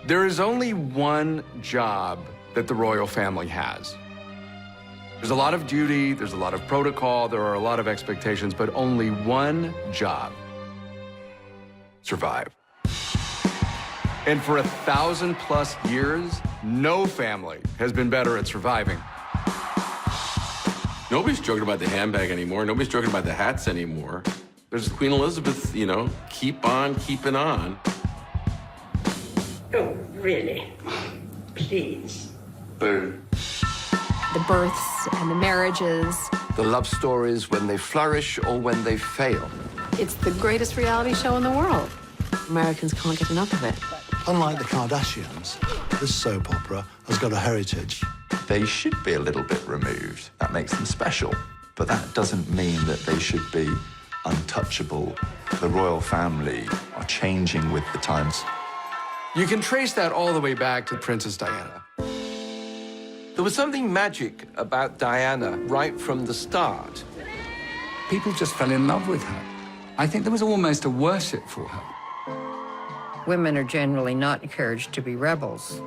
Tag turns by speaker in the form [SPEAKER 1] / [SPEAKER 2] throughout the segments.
[SPEAKER 1] There is only one job that the royal family has. There's a lot of duty, there's a lot of protocol, there are a lot of expectations, but only one job: survive. And for 1,000+ years, no family has been better at surviving.
[SPEAKER 2] Nobody's joking about the handbag anymore. Nobody's joking about the hats anymore. There's Queen Elizabeth, you know, keep on keeping on.
[SPEAKER 3] Oh, really? Please.
[SPEAKER 2] Boo.
[SPEAKER 4] The births and the marriages.
[SPEAKER 5] The love stories when they flourish or when they fail.
[SPEAKER 4] It's the greatest reality show in the world. Americans can't get enough of it.
[SPEAKER 6] Unlike the Kardashians, this soap opera has got a heritage.
[SPEAKER 7] They should be a little bit removed. That makes them special. But that doesn't mean that they should be untouchable. The royal family are changing with the times.
[SPEAKER 1] You can trace that all the way back to Princess Diana.
[SPEAKER 5] There was something magic about Diana right from the start.
[SPEAKER 8] People just fell in love with her. I think there was almost a worship for her.
[SPEAKER 9] Women are generally not encouraged to be rebels.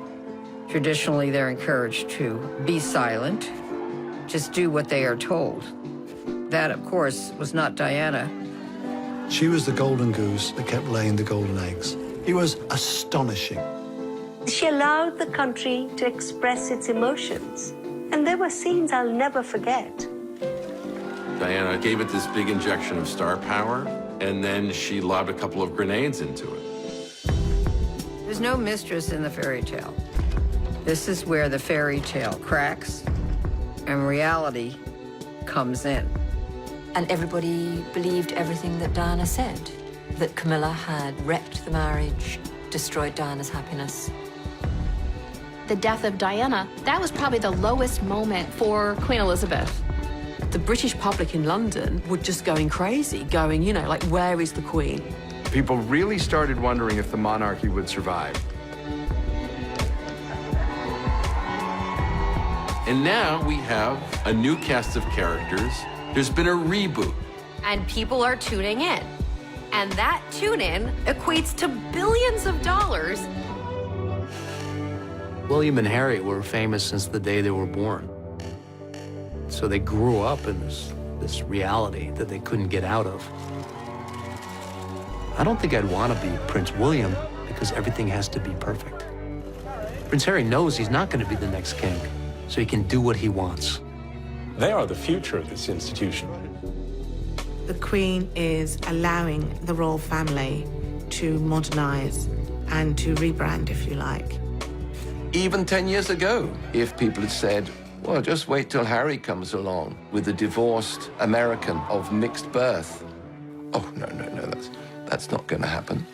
[SPEAKER 9] Traditionally, they're encouraged to be silent, just do what they are told. That, of course, was not Diana.
[SPEAKER 6] She was the golden goose that kept laying the golden eggs. It was astonishing.
[SPEAKER 3] She allowed the country to express its emotions. And there were scenes I'll never forget.
[SPEAKER 2] Diana gave it this big injection of star power, and then she lobbed a couple of grenades into it.
[SPEAKER 9] There's no mistress in the fairy tale. This is where the fairy tale cracks and reality comes in.
[SPEAKER 10] And everybody believed everything that Diana said, that Camilla had wrecked the marriage, destroyed Diana's happiness.
[SPEAKER 4] The death of Diana, that was probably the lowest moment for Queen Elizabeth. The British public in London were just going crazy, going, you know, like, where is the Queen?
[SPEAKER 1] People really started wondering if the monarchy would survive.
[SPEAKER 2] And now we have a new cast of characters. There's been a reboot.
[SPEAKER 11] And people are tuning in. And that tune-in equates to billions of dollars.
[SPEAKER 12] William and Harry were famous since the day they were born. So they grew up in this reality that they couldn't get out of. I don't think I'd want to be Prince William because everything has to be perfect. Prince Harry knows he's not going to be the next king, so he can do what he wants.
[SPEAKER 13] They are the future of this institution.
[SPEAKER 14] The Queen is allowing the royal family to modernize and to rebrand, if you like.
[SPEAKER 5] Even 10 years ago, if people had said, well, just wait till Harry comes along with a divorced American of mixed birth. Oh, no, that's not going to happen.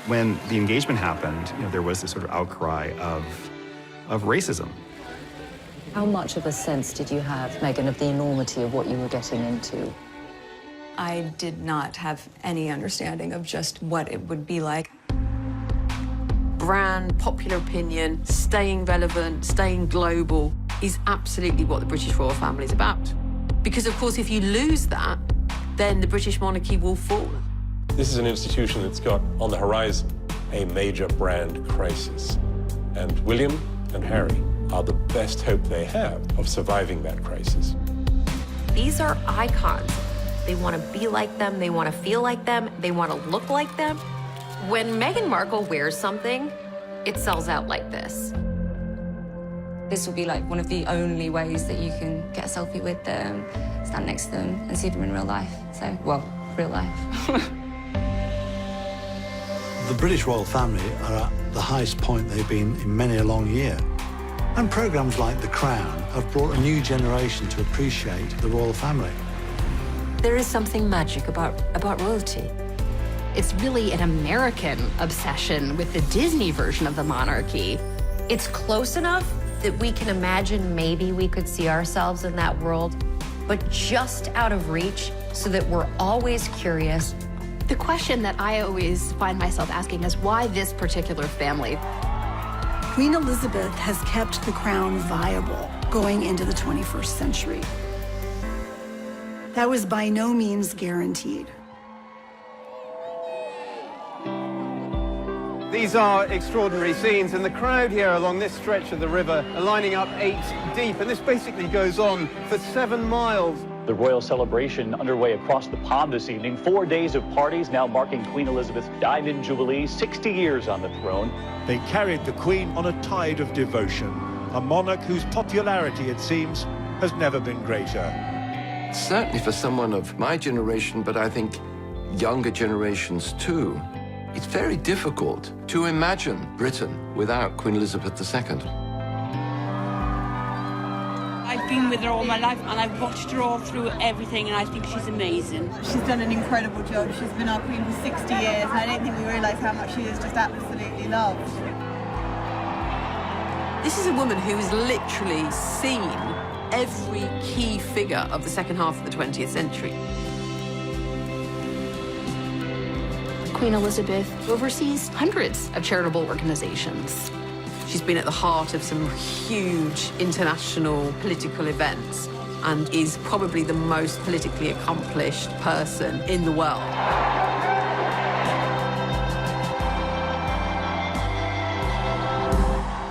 [SPEAKER 15] When the engagement happened, you know, there was this sort of outcry of racism.
[SPEAKER 10] How much of a sense did you have, Meghan, of the enormity of what you were getting into?
[SPEAKER 16] I did not have any understanding of just what it would be like.
[SPEAKER 4] Brand, popular opinion, staying relevant, staying global is absolutely what the British royal family is about. Because, of course, if you lose that, then the British monarchy will fall.
[SPEAKER 13] This is an institution that's got on the horizon a major brand crisis. And William and Harry are the best hope they have of surviving that crisis.
[SPEAKER 11] These are icons. They want to be like them, they want to feel like them, they want to look like them. When Meghan Markle wears something, it sells out like this.
[SPEAKER 16] This will be like one of the only ways that you can get a selfie with them, stand next to them, and see them in real life. So, well, real life.
[SPEAKER 6] The British royal family are at the highest point they've been in many a long year. And programmes like The Crown have brought a new generation to appreciate the royal family.
[SPEAKER 10] There is something magic about royalty.
[SPEAKER 4] It's really an American obsession with the Disney version of the monarchy.
[SPEAKER 11] It's close enough that we can imagine maybe we could see ourselves in that world, but just out of reach so that we're always curious.
[SPEAKER 4] The question that I always find myself asking is why this particular family?
[SPEAKER 16] Queen Elizabeth has kept the crown viable going into the 21st century. That was by no means guaranteed.
[SPEAKER 17] These are extraordinary scenes, and the crowd here along this stretch of the river are lining up 8 deep, and this basically goes on for 7 miles.
[SPEAKER 18] The royal celebration underway across the pond this evening. 4 days of parties now marking Queen Elizabeth's Diamond Jubilee, 60 years on the throne.
[SPEAKER 19] They carried the Queen on a tide of devotion, a monarch whose popularity, it seems, has never been greater.
[SPEAKER 5] Certainly for someone of my generation, but I think younger generations too, it's very difficult to imagine Britain without Queen Elizabeth II.
[SPEAKER 20] I've been with her all my life, and I've watched her all through everything, and I think she's amazing.
[SPEAKER 21] She's done an incredible job. She's been our queen for 60 years, and I don't think we realise how much she is just absolutely loved.
[SPEAKER 4] This is a woman who has literally seen every key figure of the second half of the 20th century. Queen Elizabeth oversees hundreds of charitable organizations. She's been at the heart of some huge international political events and is probably the most politically accomplished person in the world.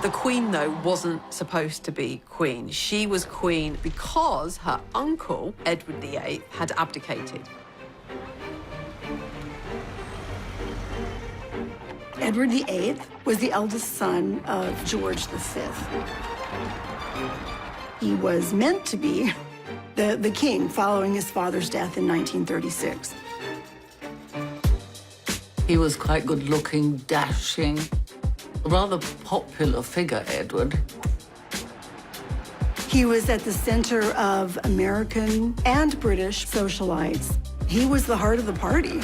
[SPEAKER 4] The Queen, though, wasn't supposed to be Queen. She was Queen because her uncle, Edward VIII, had abdicated.
[SPEAKER 22] Edward VIII was the eldest son of George V. He was meant to be the king following his father's death in 1936.
[SPEAKER 23] He was quite good-looking, dashing, a rather popular figure, Edward.
[SPEAKER 22] He was at the center of American and British socialites. He was the heart of the party.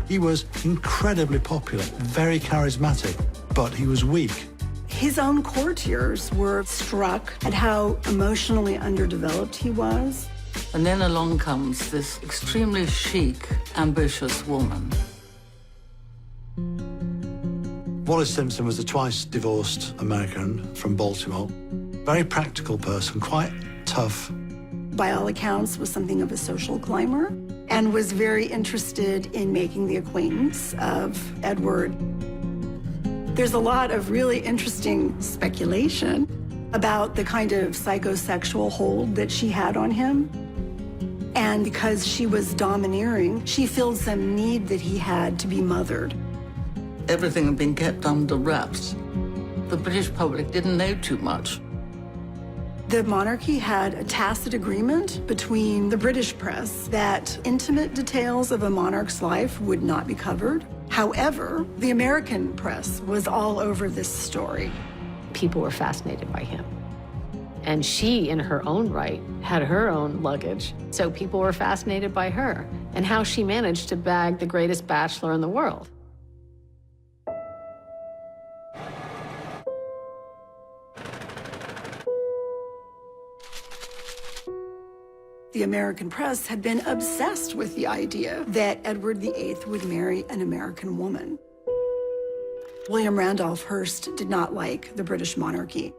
[SPEAKER 6] He was incredibly popular, very charismatic, but he was weak.
[SPEAKER 22] His own courtiers were struck at how emotionally underdeveloped he was.
[SPEAKER 23] And then along comes this extremely chic, ambitious woman.
[SPEAKER 6] Wallis Simpson was a twice-divorced American from Baltimore. Very practical person, quite tough.
[SPEAKER 22] By all accounts, was something of a social climber and was very interested in making the acquaintance of Edward. There's a lot of really interesting speculation about the kind of psychosexual hold that she had on him. And because she was domineering, she filled some need that he had to be mothered.
[SPEAKER 23] Everything had been kept under wraps. The British public didn't know too much.
[SPEAKER 22] The monarchy had a tacit agreement between the British press that intimate details of a monarch's life would not be covered. However, the American press was all over this story.
[SPEAKER 4] People were fascinated by him. And she, in her own right, had her own luggage. So people were fascinated by her and how she managed to bag the greatest bachelor in the world.
[SPEAKER 22] The American press had been obsessed with the idea that Edward VIII would marry an American woman. William Randolph Hearst did not like the British monarchy.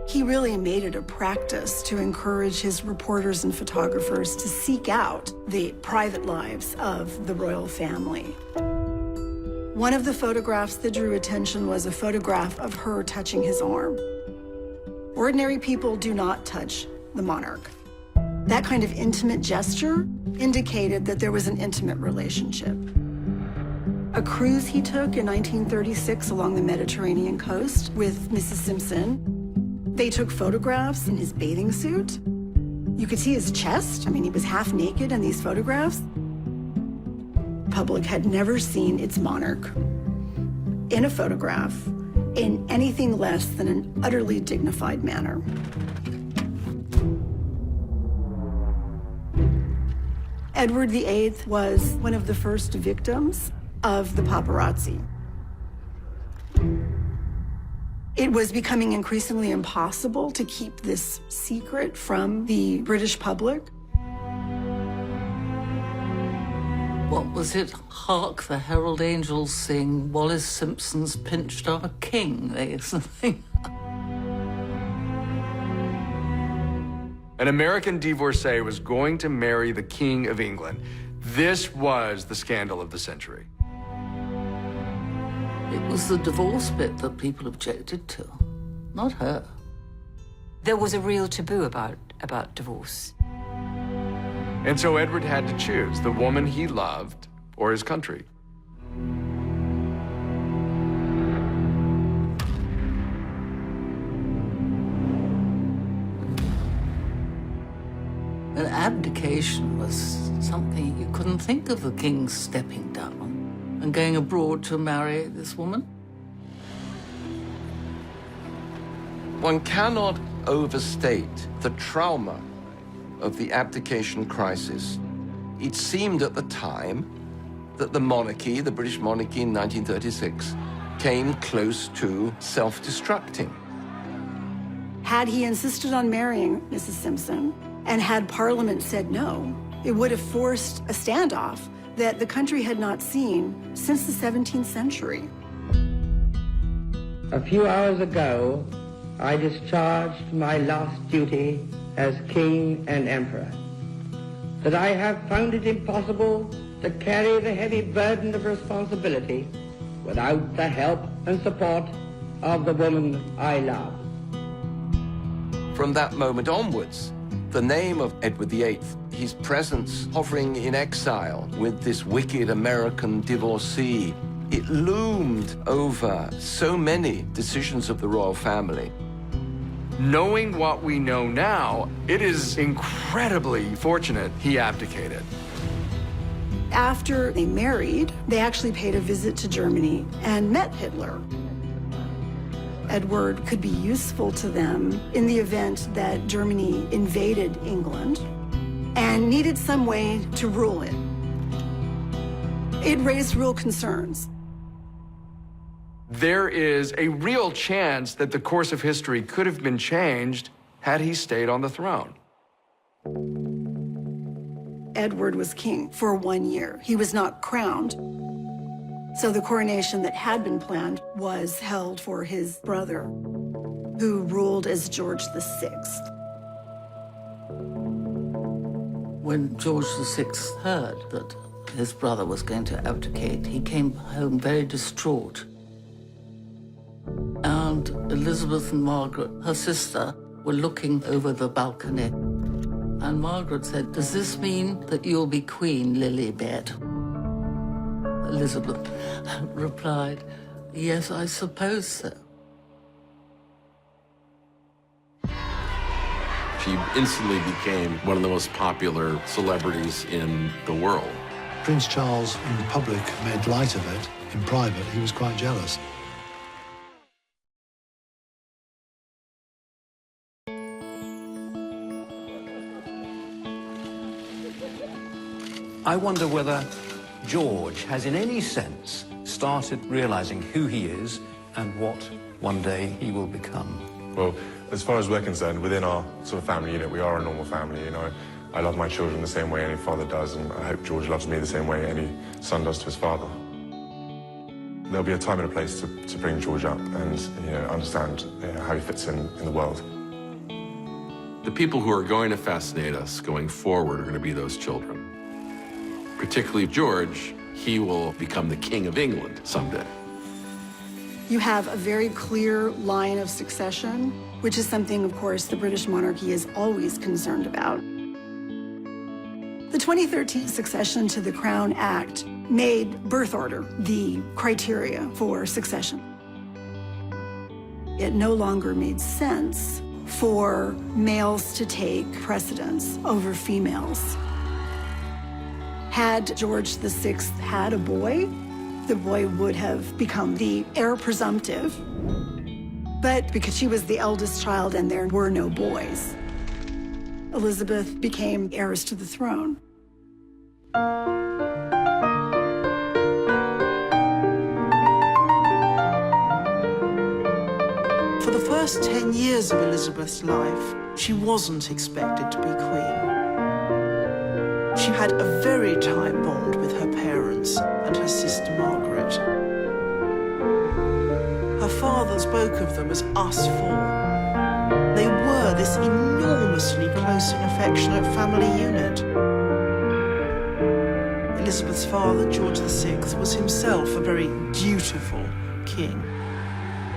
[SPEAKER 22] He really made it a practice to encourage his reporters and photographers to seek out the private lives of the royal family. One of the photographs that drew attention was a photograph of her touching his arm. Ordinary people do not touch the monarch. That kind of intimate gesture indicated that there was an intimate relationship. A cruise he took in 1936 along the Mediterranean coast with Mrs. Simpson. They took photographs in his bathing suit. You could see his chest. I mean, he was half naked in these photographs. The public had never seen its monarch in a photograph in anything less than an utterly dignified manner. Edward VIII was one of the first victims of the paparazzi. It was becoming increasingly impossible to keep this secret from the British public.
[SPEAKER 23] What was it? Hark the herald angels sing, Wallis Simpson's pinched our king, something.
[SPEAKER 1] An American divorcee was going to marry the King of England. This was the scandal of the century.
[SPEAKER 23] It was the divorce bit that people objected to, not her.
[SPEAKER 10] There was a real taboo about divorce.
[SPEAKER 1] And so Edward had to choose the woman he loved or his country.
[SPEAKER 23] An abdication was something you couldn't think of the king stepping down and going abroad to marry this woman.
[SPEAKER 5] One cannot overstate the trauma of the abdication crisis. It seemed at the time that the monarchy, the British monarchy in 1936, came close to self-destructing.
[SPEAKER 22] Had he insisted on marrying Mrs. Simpson, and had Parliament said no, it would have forced a standoff that the country had not seen since the 17th century.
[SPEAKER 3] A few hours ago, I discharged my last duty as King and Emperor. That I have found it impossible to carry the heavy burden of responsibility without the help and support of the woman I love.
[SPEAKER 5] From that moment onwards, the name of Edward VIII, his presence hovering in exile with this wicked American divorcee, it loomed over so many decisions of the royal family.
[SPEAKER 1] Knowing what we know now, it is incredibly fortunate he abdicated.
[SPEAKER 22] After they married, they actually paid a visit to Germany and met Hitler. Edward could be useful to them in the event that Germany invaded England and needed some way to rule it. It raised real concerns.
[SPEAKER 1] There is a real chance that the course of history could have been changed had he stayed on the throne.
[SPEAKER 22] Edward was king for 1 year. He was not crowned. So the coronation that had been planned was held for his brother, who ruled as George VI.
[SPEAKER 23] When George VI heard that his brother was going to abdicate, he came home very distraught. And Elizabeth and Margaret, her sister, were looking over the balcony. And Margaret said, "Does this mean that you'll be Queen, Lilibet?" Elizabeth replied, "Yes, I suppose so."
[SPEAKER 2] She instantly became one of the most popular celebrities in the world.
[SPEAKER 6] Prince Charles, in public, made light of it. In private, he was quite jealous.
[SPEAKER 7] I wonder whether George has in any sense started realizing who he is and what one day he will become.
[SPEAKER 8] Well, as far as we're concerned, within our sort of family unit, we are a normal family, you know. I love my children the same way any father does, and I hope George loves me the same way any son does to his father. There'll be a time and a place to bring George up and, you know, understand how he fits in the world.
[SPEAKER 2] The people who are going to fascinate us going forward are going to be those children. Particularly George, he will become the King of England someday.
[SPEAKER 22] You have a very clear line of succession, which is something, of course, the British monarchy is always concerned about. The 2013 Succession to the Crown Act made birth order the criteria for succession. It no longer made sense for males to take precedence over females. Had George VI had a boy, the boy would have become the heir presumptive. But because she was the eldest child and there were no boys, Elizabeth became heiress to the throne.
[SPEAKER 14] For the first 10 years of Elizabeth's life, she wasn't expected to be queen. She had a very tight bond with her parents and her sister Margaret. Her father spoke of them as us four. They were this enormously close and affectionate family unit. Elizabeth's father, George VI, was himself a very dutiful king.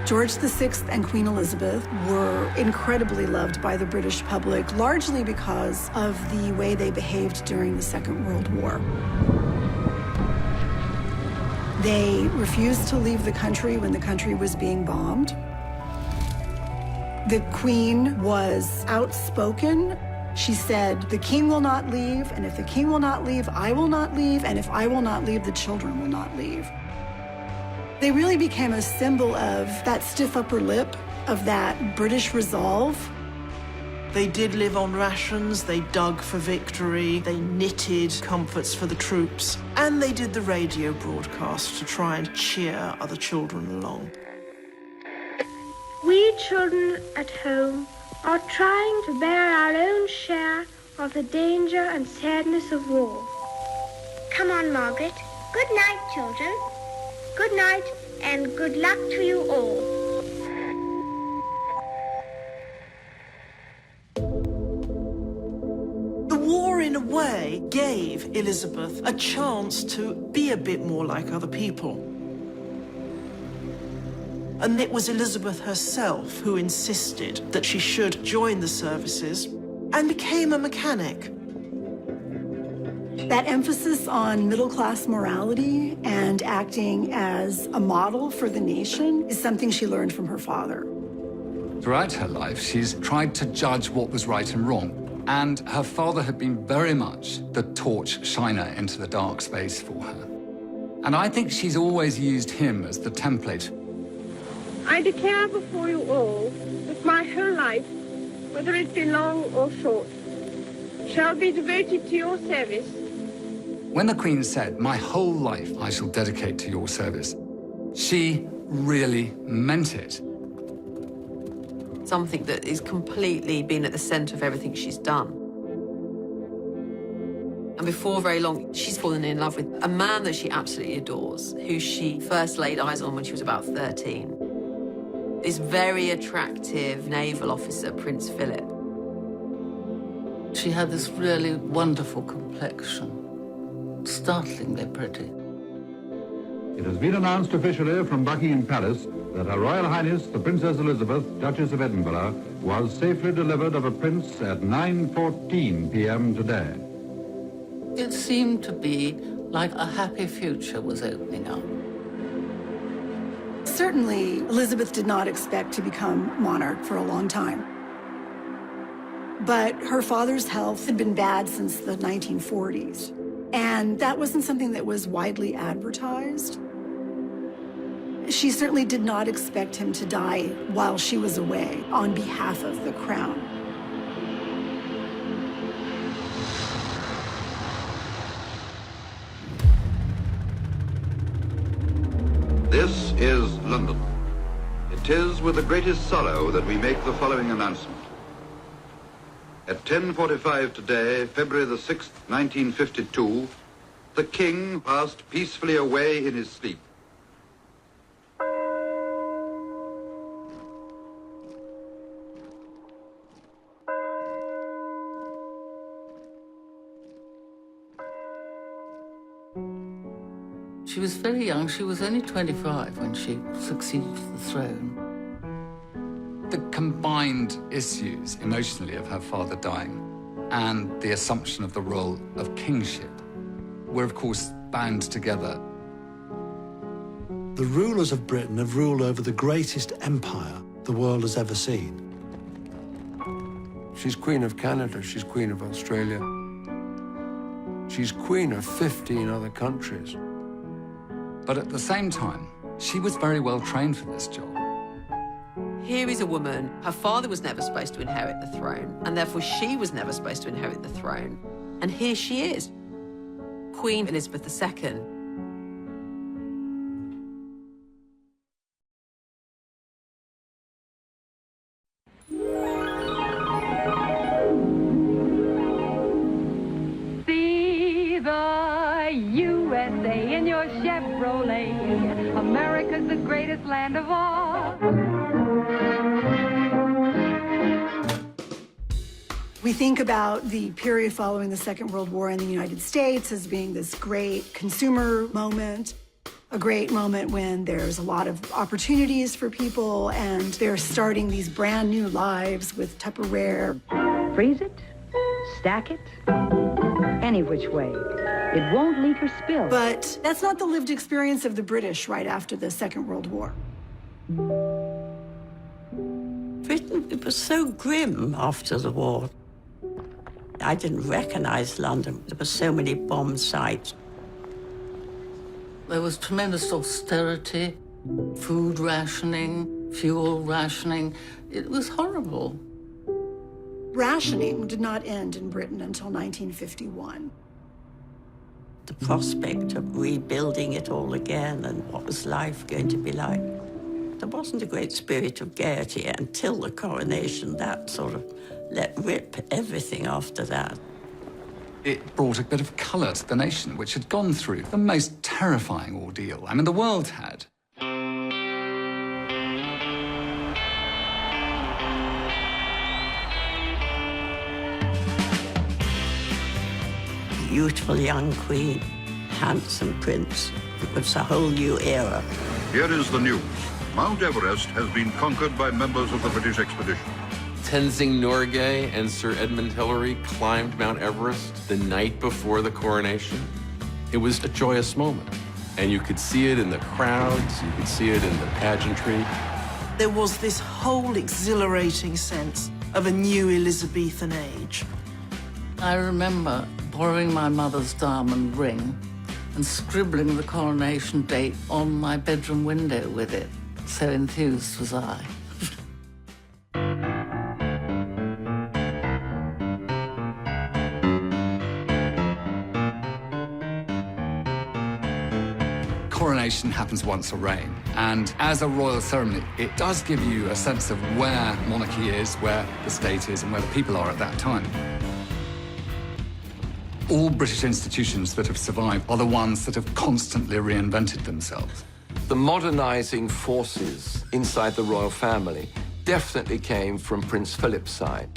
[SPEAKER 22] George VI and Queen Elizabeth were incredibly loved by the British public, largely because of the way they behaved during the Second World War. They refused to leave the country when the country was being bombed. The Queen was outspoken. She said, "The king will not leave, and if the king will not leave, I will not leave, and if I will not leave, the children will not leave." They really became a symbol of that stiff upper lip, of that British resolve.
[SPEAKER 14] They did live on rations, they dug for victory, they knitted comforts for the troops, and they did the radio broadcast to try and cheer other children along.
[SPEAKER 9] We children at home are trying to bear our own share of the danger and sadness of war. Come on, Margaret. Good night, children. Good night, and good luck to you all.
[SPEAKER 14] The war, in a way, gave Elizabeth a chance to be a bit more like other people. And it was Elizabeth herself who insisted that she should join the services and became a mechanic.
[SPEAKER 22] That emphasis on middle-class morality and acting as a model for the nation is something she learned from her father.
[SPEAKER 12] Throughout her life, she's tried to judge what was right and wrong, and her father had been very much the torch shiner into the dark space for her. And I think she's always used him as the template.
[SPEAKER 9] I declare before you all that my whole life, whether it be long or short, shall be devoted to your service.
[SPEAKER 12] When the Queen said, "My whole life I shall dedicate to your service," she really meant it.
[SPEAKER 4] Something that is completely been at the centre of everything she's done. And before very long, she's fallen in love with a man that she absolutely adores, who she first laid eyes on when she was about 13. This very attractive naval officer, Prince Philip.
[SPEAKER 23] She had this really wonderful complexion, startlingly pretty.
[SPEAKER 15] It has been announced officially from Buckingham Palace that Her Royal Highness the Princess Elizabeth, Duchess of Edinburgh, was safely delivered of a prince at 9:14 p.m. today.
[SPEAKER 23] It seemed to be like a happy future was opening up.
[SPEAKER 22] Certainly, Elizabeth did not expect to become monarch for a long time. But her father's health had been bad since the 1940s, and that wasn't something that was widely advertised. She certainly did not expect him to die while she was away on behalf of the crown.
[SPEAKER 24] This is London. It is with the greatest sorrow that we make the following announcement. At 10:45 today, February the 6th, 1952, the King passed peacefully away in his sleep.
[SPEAKER 23] She was very young. She was only 25 when she succeeded to the throne.
[SPEAKER 12] The combined issues emotionally of her father dying and the assumption of the role of kingship were, of course, bound together.
[SPEAKER 6] The rulers of Britain have ruled over the greatest empire the world has ever seen.
[SPEAKER 5] She's Queen of Canada, she's Queen of Australia. She's Queen of 15 other countries.
[SPEAKER 12] But at the same time, she was very well trained for this job.
[SPEAKER 4] Here is a woman, her father was never supposed to inherit the throne, and therefore she was never supposed to inherit the throne. And here she is, Queen Elizabeth II.
[SPEAKER 25] See the USA in your Chevrolet. America's the greatest land of all.
[SPEAKER 22] We think about the period following the Second World War in the United States as being this great consumer moment. a great moment when there's a lot of opportunities for people and they're starting these brand new lives with Tupperware.
[SPEAKER 11] Freeze it, stack it, any which way. It won't leak or spill.
[SPEAKER 22] But that's not the lived experience of the British right after the Second World War.
[SPEAKER 13] Britain, it was so grim after the war. I didn't recognize London. There were so many bomb sites.
[SPEAKER 23] There was tremendous austerity, food rationing, fuel rationing. It was horrible.
[SPEAKER 22] Rationing did not end in Britain until 1951.
[SPEAKER 13] The prospect of rebuilding it all again and what was life going to be like. There wasn't a great spirit of gaiety until the coronation. That sort of let rip everything after that.
[SPEAKER 12] It brought a bit of colour to the nation, which had gone through the most terrifying ordeal. I mean, the world had.
[SPEAKER 13] Beautiful young queen, handsome prince. It was a whole new era.
[SPEAKER 24] Here is the news. Mount Everest has been conquered by members of the British expedition.
[SPEAKER 2] Tenzing Norgay and Sir Edmund Hillary climbed Mount Everest the night before the coronation. It was a joyous moment. And you could see it in the crowds, you could see it in the pageantry.
[SPEAKER 14] There was this whole exhilarating sense of a new Elizabethan age.
[SPEAKER 23] I remember borrowing my mother's diamond ring and scribbling the coronation date on my bedroom window with it. So enthused was I.
[SPEAKER 12] Coronation happens once a reign, and as a royal ceremony, it does give you a sense of where monarchy is, where the state is, and where the people are at that time. All British institutions that have survived are the ones that have constantly reinvented themselves.
[SPEAKER 5] The modernizing forces inside the royal family definitely came from Prince Philip's side.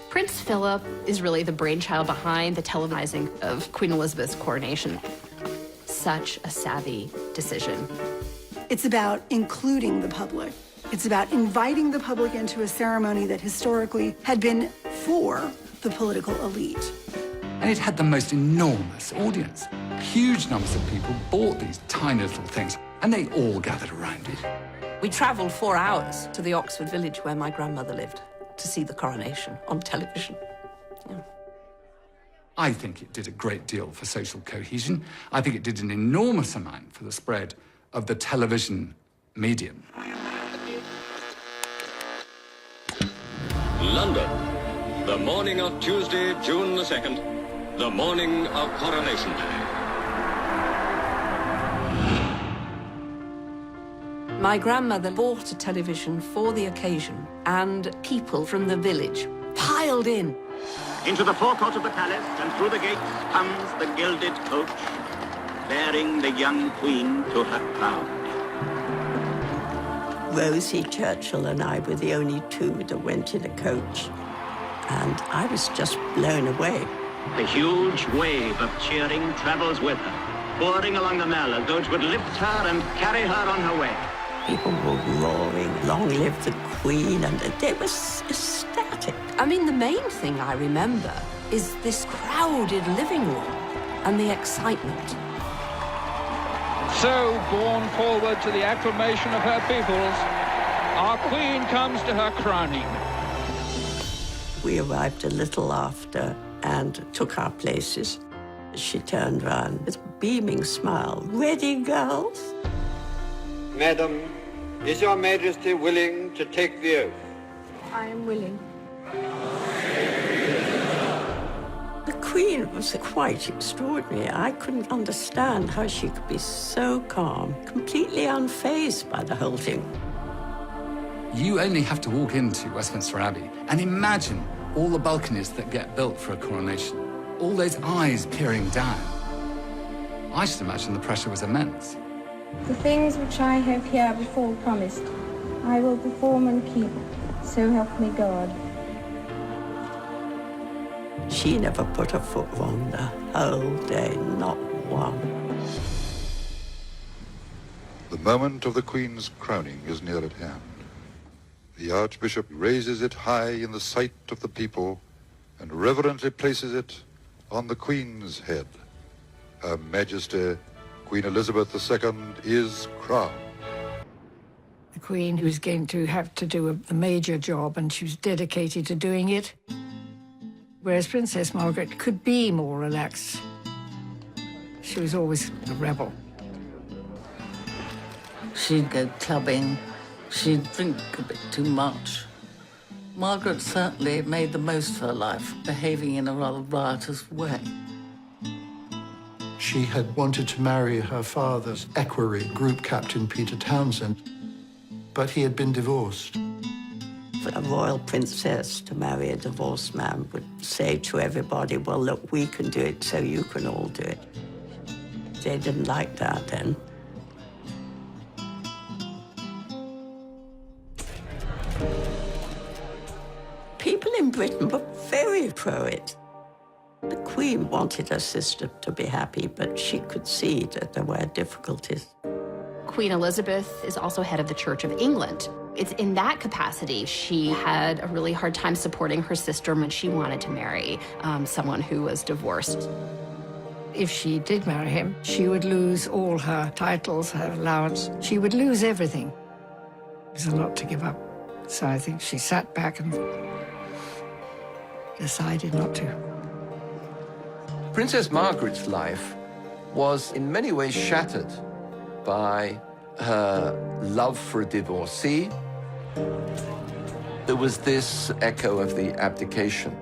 [SPEAKER 4] Prince Philip is really the brainchild behind the televising of Queen Elizabeth's coronation. Such a savvy decision.
[SPEAKER 22] It's about including the public. It's about inviting the public into a ceremony that historically had been for the political elite.
[SPEAKER 12] And it had the most enormous audience. Huge numbers of people bought these tiny little things, and they all gathered around it.
[SPEAKER 16] We travelled 4 hours to the Oxford village where my grandmother lived to see the coronation on television. Yeah.
[SPEAKER 12] I think it did a great deal for social cohesion. I think it did an enormous amount for the spread of the television medium.
[SPEAKER 17] London, the morning of Tuesday, June the 2nd, the morning of Coronation Day.
[SPEAKER 16] My grandmother bought a television for the occasion, and people from the village piled in.
[SPEAKER 18] Into the forecourt of the palace and through the gates comes the gilded coach, bearing the young queen to her crown.
[SPEAKER 13] Rosie Churchill and I were the only two that went in a coach, and I was just blown away.
[SPEAKER 18] The huge wave of cheering travels with her, pouring along the Mall as though it would lift her and carry her on her way.
[SPEAKER 13] People were roaring, long live the Queen, and they were ecstatic.
[SPEAKER 16] I mean, the main thing I remember is this crowded living room and the excitement.
[SPEAKER 26] So, borne forward to the acclamation of her peoples, our Queen comes to her crowning.
[SPEAKER 13] We arrived a little after and took our places. She turned round with a beaming smile. Ready, girls?
[SPEAKER 27] Madam, is your Majesty willing to take the oath?
[SPEAKER 9] I am willing.
[SPEAKER 13] The Queen was quite extraordinary. I couldn't understand how she could be so calm, completely unfazed by the whole thing.
[SPEAKER 12] You only have to walk into Westminster Abbey and imagine all the balconies that get built for a coronation. All those eyes peering down. I should imagine the pressure was immense.
[SPEAKER 9] The things which I have herebefore promised, I will perform and keep, so help me God.
[SPEAKER 13] She never put her foot wrong the whole day, not one.
[SPEAKER 24] The moment of the Queen's crowning is near at hand. The Archbishop raises it high in the sight of the people and reverently places it on the Queen's head. Her Majesty, Queen Elizabeth II, is crowned.
[SPEAKER 1] The Queen was going to have to do a major job, and she was dedicated to doing it, whereas Princess Margaret could be more relaxed. She was always a rebel.
[SPEAKER 23] She'd go clubbing. She'd drink a bit too much. Margaret certainly made the most of her life, behaving in a rather riotous way.
[SPEAKER 6] She had wanted to marry her father's equerry, Group Captain Peter Townsend, but he had been divorced.
[SPEAKER 13] For a royal princess to marry a divorced man would say to everybody, well, look, we can do it, so you can all do it. They didn't like that then. People in Britain were very pro it. The Queen wanted her sister to be happy, but she could see that there were difficulties.
[SPEAKER 4] Queen Elizabeth is also head of the Church of England. It's in that capacity she had a really hard time supporting her sister when she wanted to marry someone who was divorced.
[SPEAKER 1] If she did marry him, she would lose all her titles, her allowance. She would lose everything. It was a lot to give up. So I think she sat back and decided not to.
[SPEAKER 5] Princess Margaret's life was in many ways shattered by her love for a divorcee. There was this echo of the abdication.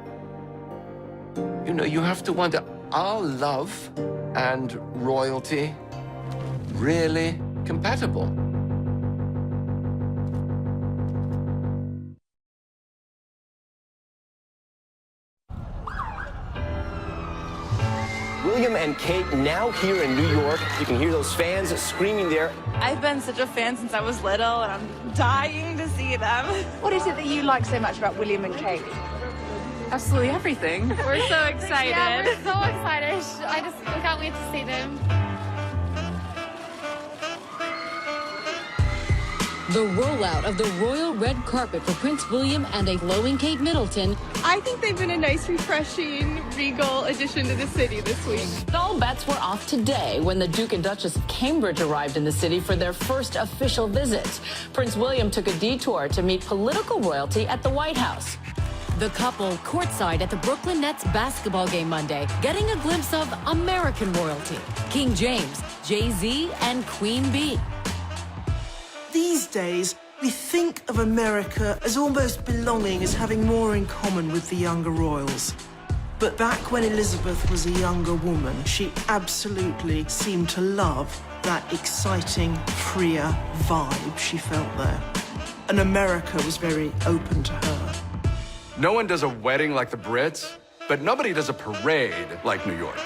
[SPEAKER 5] You know, you have to wonder, are love and royalty really compatible?
[SPEAKER 3] William and Kate now here in New York. You can hear those fans screaming there.
[SPEAKER 7] I've been such a fan since I was little, and I'm dying to see them.
[SPEAKER 10] What is it that you like so much about William and Kate?
[SPEAKER 7] Absolutely everything. We're so excited.
[SPEAKER 19] Yeah, we're so excited. I can't wait to see them.
[SPEAKER 20] The rollout of the royal red carpet for Prince William and a glowing Kate Middleton.
[SPEAKER 7] I think they've been a nice, refreshing, regal addition to the city this week.
[SPEAKER 20] All bets were off today when the Duke and Duchess of Cambridge arrived in the city for their first official visit. Prince William took a detour to meet political royalty at the White House. The couple courtside at the Brooklyn Nets basketball game Monday, getting a glimpse of American royalty. King James, Jay-Z, and Queen Bee.
[SPEAKER 14] These days, we think of America as almost belonging, as having more in common with the younger royals. But back when Elizabeth was a younger woman, she absolutely seemed to love that exciting, freer vibe she felt there. And America was very open to her.
[SPEAKER 21] No one does a wedding like the Brits, but nobody does a parade like New York.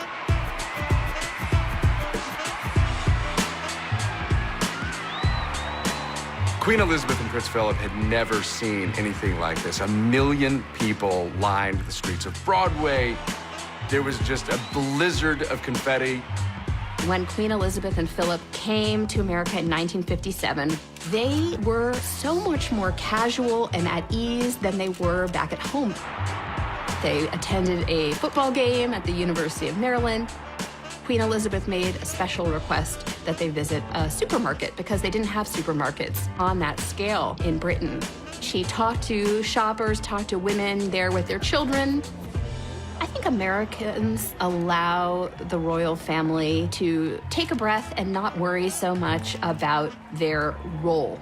[SPEAKER 21] Queen Elizabeth and Prince Philip had never seen anything like this. 1 million people lined the streets of Broadway. There was just a blizzard of confetti.
[SPEAKER 4] When Queen Elizabeth and Philip came to America in 1957, they were so much more casual and at ease than they were back at home. They attended a football game at the University of Maryland. Queen Elizabeth made a special request that they visit a supermarket because they didn't have supermarkets on that scale in Britain. She talked to shoppers, talked to women there with their children. I think Americans allow the royal family to take a breath and not worry so much about their role.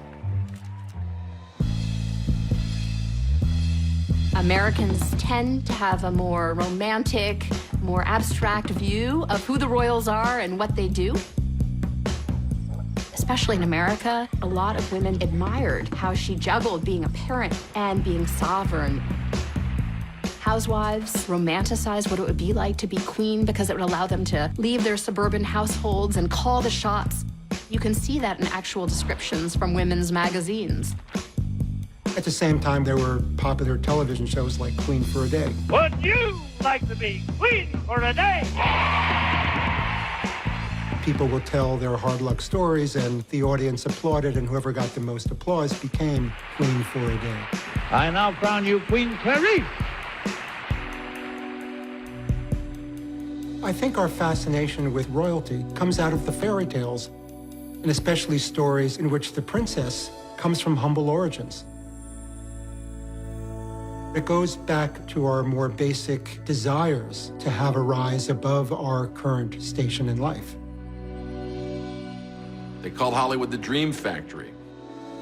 [SPEAKER 4] Americans tend to have a more romantic, more abstract view of who the royals are and what they do. Especially in America, a lot of women admired how she juggled being a parent and being sovereign. Housewives romanticized what it would be like to be queen because it would allow them to leave their suburban households and call the shots. You can see that in actual descriptions from women's magazines.
[SPEAKER 28] At the same time, there were popular television shows like Queen for a Day.
[SPEAKER 29] Would you like to be queen for a day?
[SPEAKER 28] people will tell their hard luck stories, and the audience applauded, and whoever got the most applause became queen for a day.
[SPEAKER 2] I now crown you Queen Clarice.
[SPEAKER 28] I think our fascination with royalty comes out of the fairy tales, and especially stories in which the princess comes from humble origins. It goes back to our more basic desires to have a rise above our current station in life.
[SPEAKER 5] They called Hollywood the Dream Factory.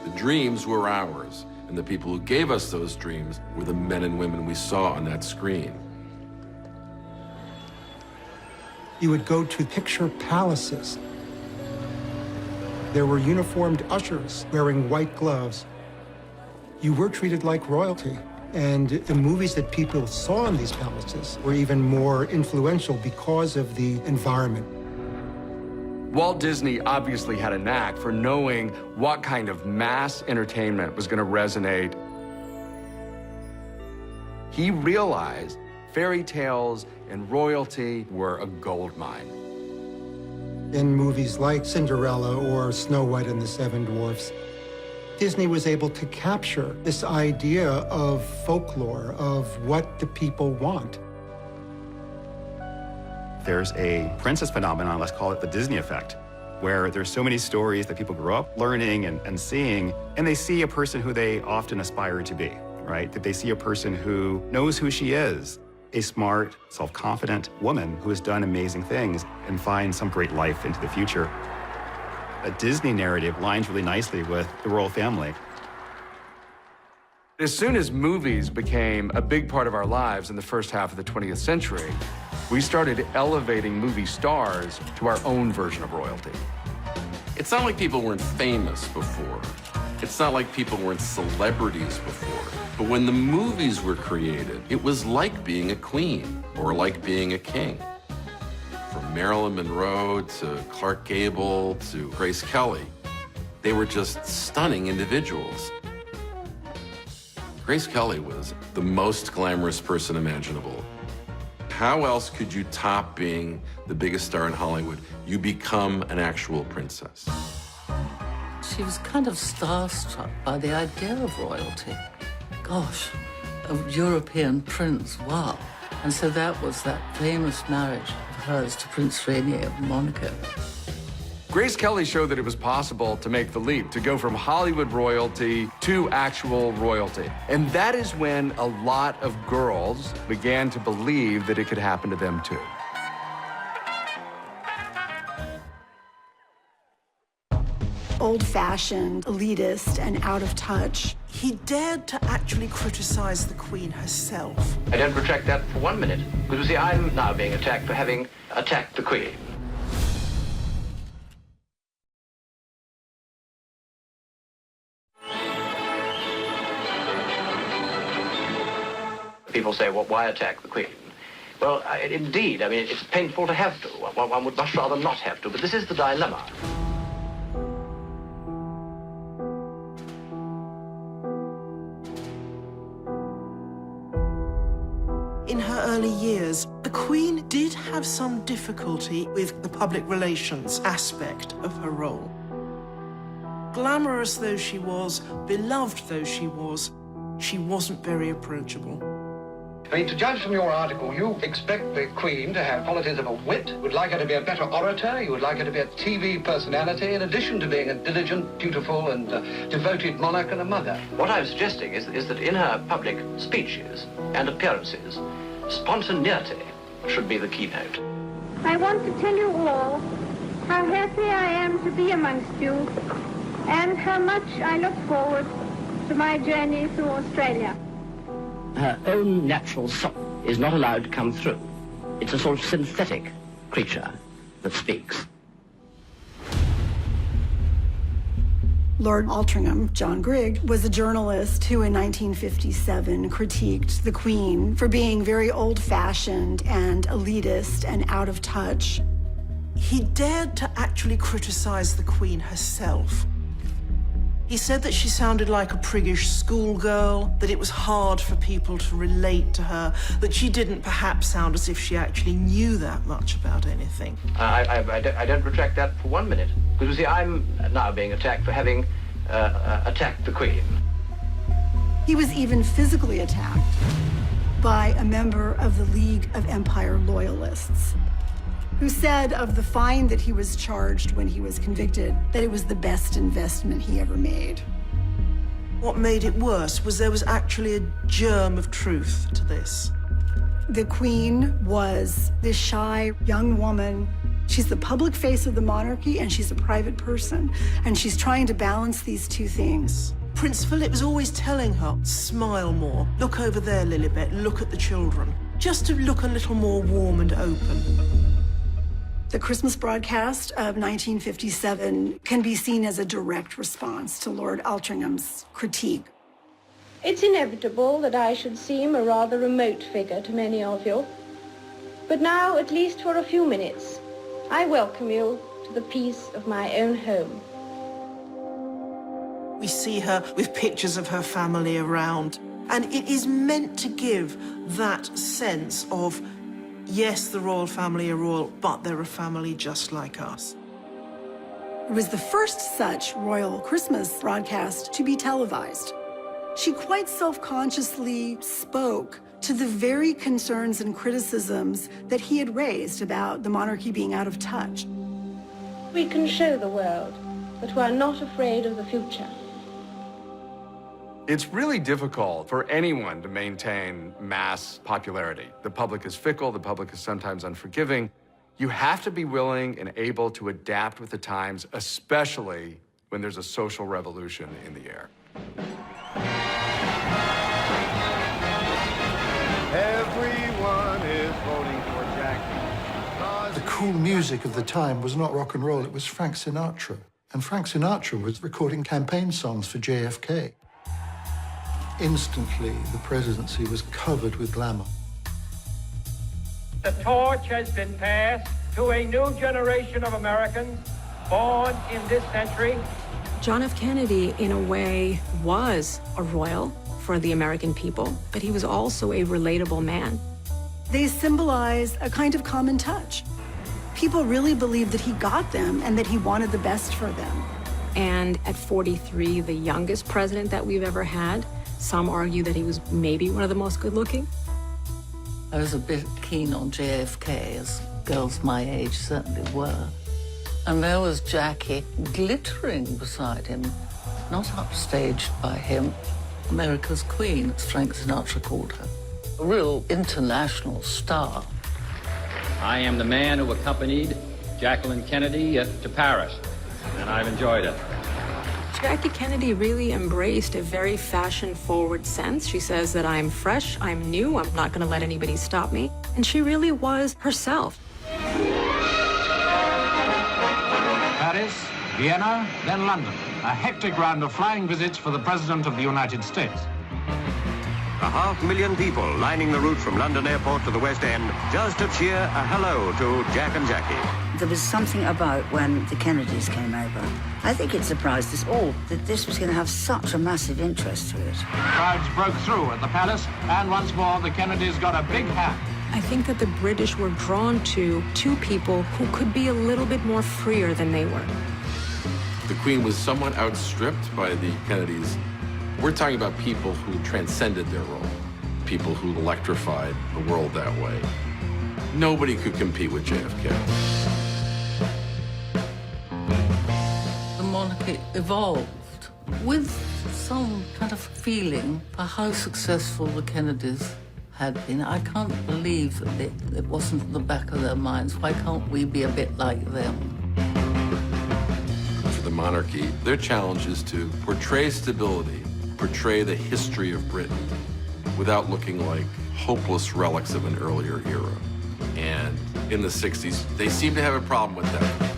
[SPEAKER 5] The dreams were ours, and the people who gave us those dreams were the men and women we saw on that screen.
[SPEAKER 28] You would go to picture palaces. There were uniformed ushers wearing white gloves. You were treated like royalty. And the movies that people saw in these palaces were even more influential because of the environment.
[SPEAKER 21] Walt Disney obviously had a knack for knowing what kind of mass entertainment was going to resonate. He realized fairy tales and royalty were a gold mine.
[SPEAKER 28] In movies like Cinderella or Snow White and the Seven Dwarfs, Disney was able to capture this idea of folklore, of what the people want.
[SPEAKER 8] There's a princess phenomenon, let's call it the Disney effect, where there's so many stories that people grew up learning and seeing, and they see a person who they often aspire to be, right? That they see a person who knows who she is, a smart, self-confident woman who has done amazing things and finds some great life into the future. A Disney narrative lines really nicely with the royal family.
[SPEAKER 21] As soon as movies became a big part of our lives in the first half of the 20th century, we started elevating movie stars to our own version of royalty.
[SPEAKER 5] It's not like people weren't famous before. It's not like people weren't celebrities before. But when the movies were created, it was like being a queen or like being a king. From Marilyn Monroe to Clark Gable to Grace Kelly, they were just stunning individuals. Grace Kelly was the most glamorous person imaginable. How else could you top being the biggest star in Hollywood? You become an actual princess.
[SPEAKER 23] She was kind of starstruck by the idea of royalty. Gosh, a European prince, wow. And so that was that famous marriage of hers to Prince Rainier of Monaco.
[SPEAKER 21] Grace Kelly showed that it was possible to make the leap, to go from Hollywood royalty to actual royalty. And that is when a lot of girls began to believe that it could happen to them too.
[SPEAKER 11] Old-fashioned, elitist, and out of touch.
[SPEAKER 14] He dared to actually criticize the Queen herself.
[SPEAKER 15] I don't retract that for 1 minute, because you see, I'm now being attacked for having attacked the Queen. People say, well, why attack the Queen? Well, indeed, I mean, it's painful to have to. One would much rather not have to, but this is the dilemma.
[SPEAKER 14] In her early years, the Queen did have some difficulty with the public relations aspect of her role. Glamorous though she was, beloved though she wasn't very approachable.
[SPEAKER 17] I mean, to judge from your article, you expect the Queen to have qualities of a wit, you would like her to be a better orator, you would like her to be a TV personality, in addition to being a diligent, dutiful, and devoted monarch and a mother.
[SPEAKER 15] What I'm suggesting is that in her public speeches and appearances, spontaneity should be the keynote.
[SPEAKER 9] I want to tell you all how happy I am to be amongst you and how much I look forward to my journey through Australia.
[SPEAKER 15] Her own natural soul is not allowed to come through. It's a sort of synthetic creature that speaks.
[SPEAKER 11] Lord Altrincham, John Grigg, was a journalist who in 1957 critiqued the Queen for being very old-fashioned and elitist and out of touch.
[SPEAKER 14] He dared to actually criticize the Queen herself. He said that she sounded like a priggish schoolgirl, that it was hard for people to relate to her, that she didn't perhaps sound as if she actually knew that much about anything.
[SPEAKER 12] I don't retract that for 1 minute. Because, you see, I'm now being attacked for having attacked the Queen.
[SPEAKER 11] He was even physically attacked by a member of the League of Empire Loyalists, who said of the fine that he was charged when he was convicted that it was the best investment he ever made.
[SPEAKER 14] What made it worse was there was actually a germ of truth to this.
[SPEAKER 11] The Queen was this shy young woman. She's the public face of the monarchy, and she's a private person, and she's trying to balance these two things.
[SPEAKER 14] Prince Philip was always telling her, smile more, look over there, Lilibet, look at the children, just to look a little more warm and open.
[SPEAKER 11] The Christmas broadcast of 1957 can be seen as a direct response to Lord Altringham's critique.
[SPEAKER 9] It's inevitable that I should seem a rather remote figure to many of you. But now, at least for a few minutes, I welcome you to the peace of my own home.
[SPEAKER 14] We see her with pictures of her family around, and it is meant to give that sense of, yes, the royal family are royal, but they're a family just like us.
[SPEAKER 11] It was the first such royal Christmas broadcast to be televised. She quite self-consciously spoke to the very concerns and criticisms that he had raised about the monarchy being out of touch.
[SPEAKER 9] We can show the world that we are not afraid of the future.
[SPEAKER 21] It's really difficult for anyone to maintain mass popularity. The public is fickle, the public is sometimes unforgiving. You have to be willing and able to adapt with the times, especially when there's a social revolution in the air.
[SPEAKER 16] Everyone is voting for Jackie.
[SPEAKER 6] The cool music of the time was not rock and roll, it was Frank Sinatra. And Frank Sinatra was recording campaign songs for JFK. Instantly, the presidency was covered with glamour.
[SPEAKER 2] The torch has been passed to a new generation of Americans born in this century.
[SPEAKER 18] John F. Kennedy, in a way, was a royal for the American people, but he was also a relatable man.
[SPEAKER 11] They symbolize a kind of common touch. People really believed that he got them and that he wanted the best for them.
[SPEAKER 18] And at 43, the youngest president that we've ever had, some argue that he was maybe one of the most good-looking.
[SPEAKER 23] I was a bit keen on JFK, as girls my age certainly were. And there was Jackie glittering beside him, not upstaged by him. America's Queen, as Frank Sinatra called her. A real international star.
[SPEAKER 2] I am the man who accompanied Jacqueline Kennedy to Paris, and I've enjoyed it.
[SPEAKER 18] Jackie Kennedy really embraced a very fashion-forward sense. She says that I'm fresh, I'm new, I'm not going to let anybody stop me. And she really was herself.
[SPEAKER 22] Paris, Vienna, then London. A hectic round of flying visits for the President of the United States.
[SPEAKER 24] 500,000 people lining the route from London Airport to the West End just to cheer a hello to Jack and Jackie.
[SPEAKER 25] There was something about when the Kennedys came over. I think it surprised us all that this was going to have such a massive interest to it.
[SPEAKER 22] Crowds broke through at the palace, and once more the Kennedys got a big hand.
[SPEAKER 18] I think that the British were drawn to two people who could be a little bit more freer than they were.
[SPEAKER 26] The Queen was somewhat outstripped by the Kennedys. We're talking about people who transcended their role, people who electrified the world that way. Nobody could compete with JFK.
[SPEAKER 23] The monarchy evolved with some kind of feeling for how successful the Kennedys had been. I can't believe that it wasn't in the back of their minds. Why can't we be a bit like them?
[SPEAKER 26] For the monarchy, their challenge is to portray stability, portray the history of Britain without looking like hopeless relics of an earlier era. And in the 60s, they seem to have a problem with that.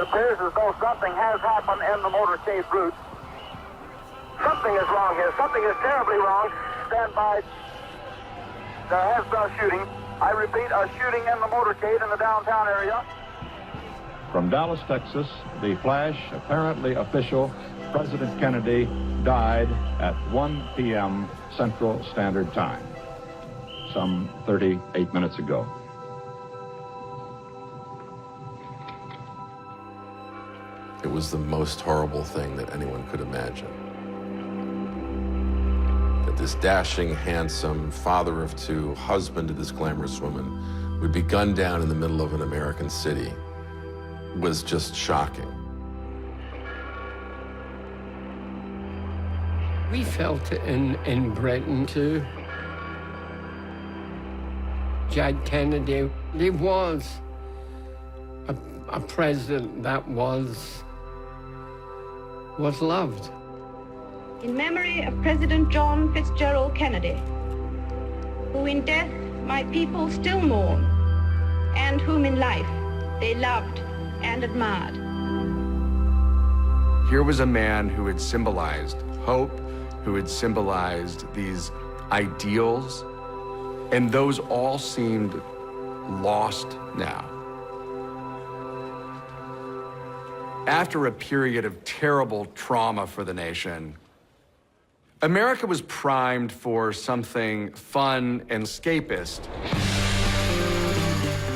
[SPEAKER 2] It appears as though something has happened in the motorcade route. Something is wrong here. Something is terribly wrong. Stand by. There has been a shooting. I repeat, a shooting in the motorcade in the downtown area.
[SPEAKER 22] From Dallas, Texas, the flash, apparently official, President Kennedy died at 1 p.m. Central Standard Time, some 38 minutes ago.
[SPEAKER 26] It was the most horrible thing that anyone could imagine. That this dashing, handsome, father of two, husband to this glamorous woman would be gunned down in the middle of an American city was just shocking.
[SPEAKER 1] We felt it in Britain too. Jack Kennedy, he was a president that was loved.
[SPEAKER 3] In memory of President John Fitzgerald Kennedy, who in death my people still mourn, and whom in life they loved and admired.
[SPEAKER 21] Here was a man who had symbolized hope, who had symbolized these ideals, and those all seemed lost now. After a period of terrible trauma for the nation, America was primed for something fun and escapist.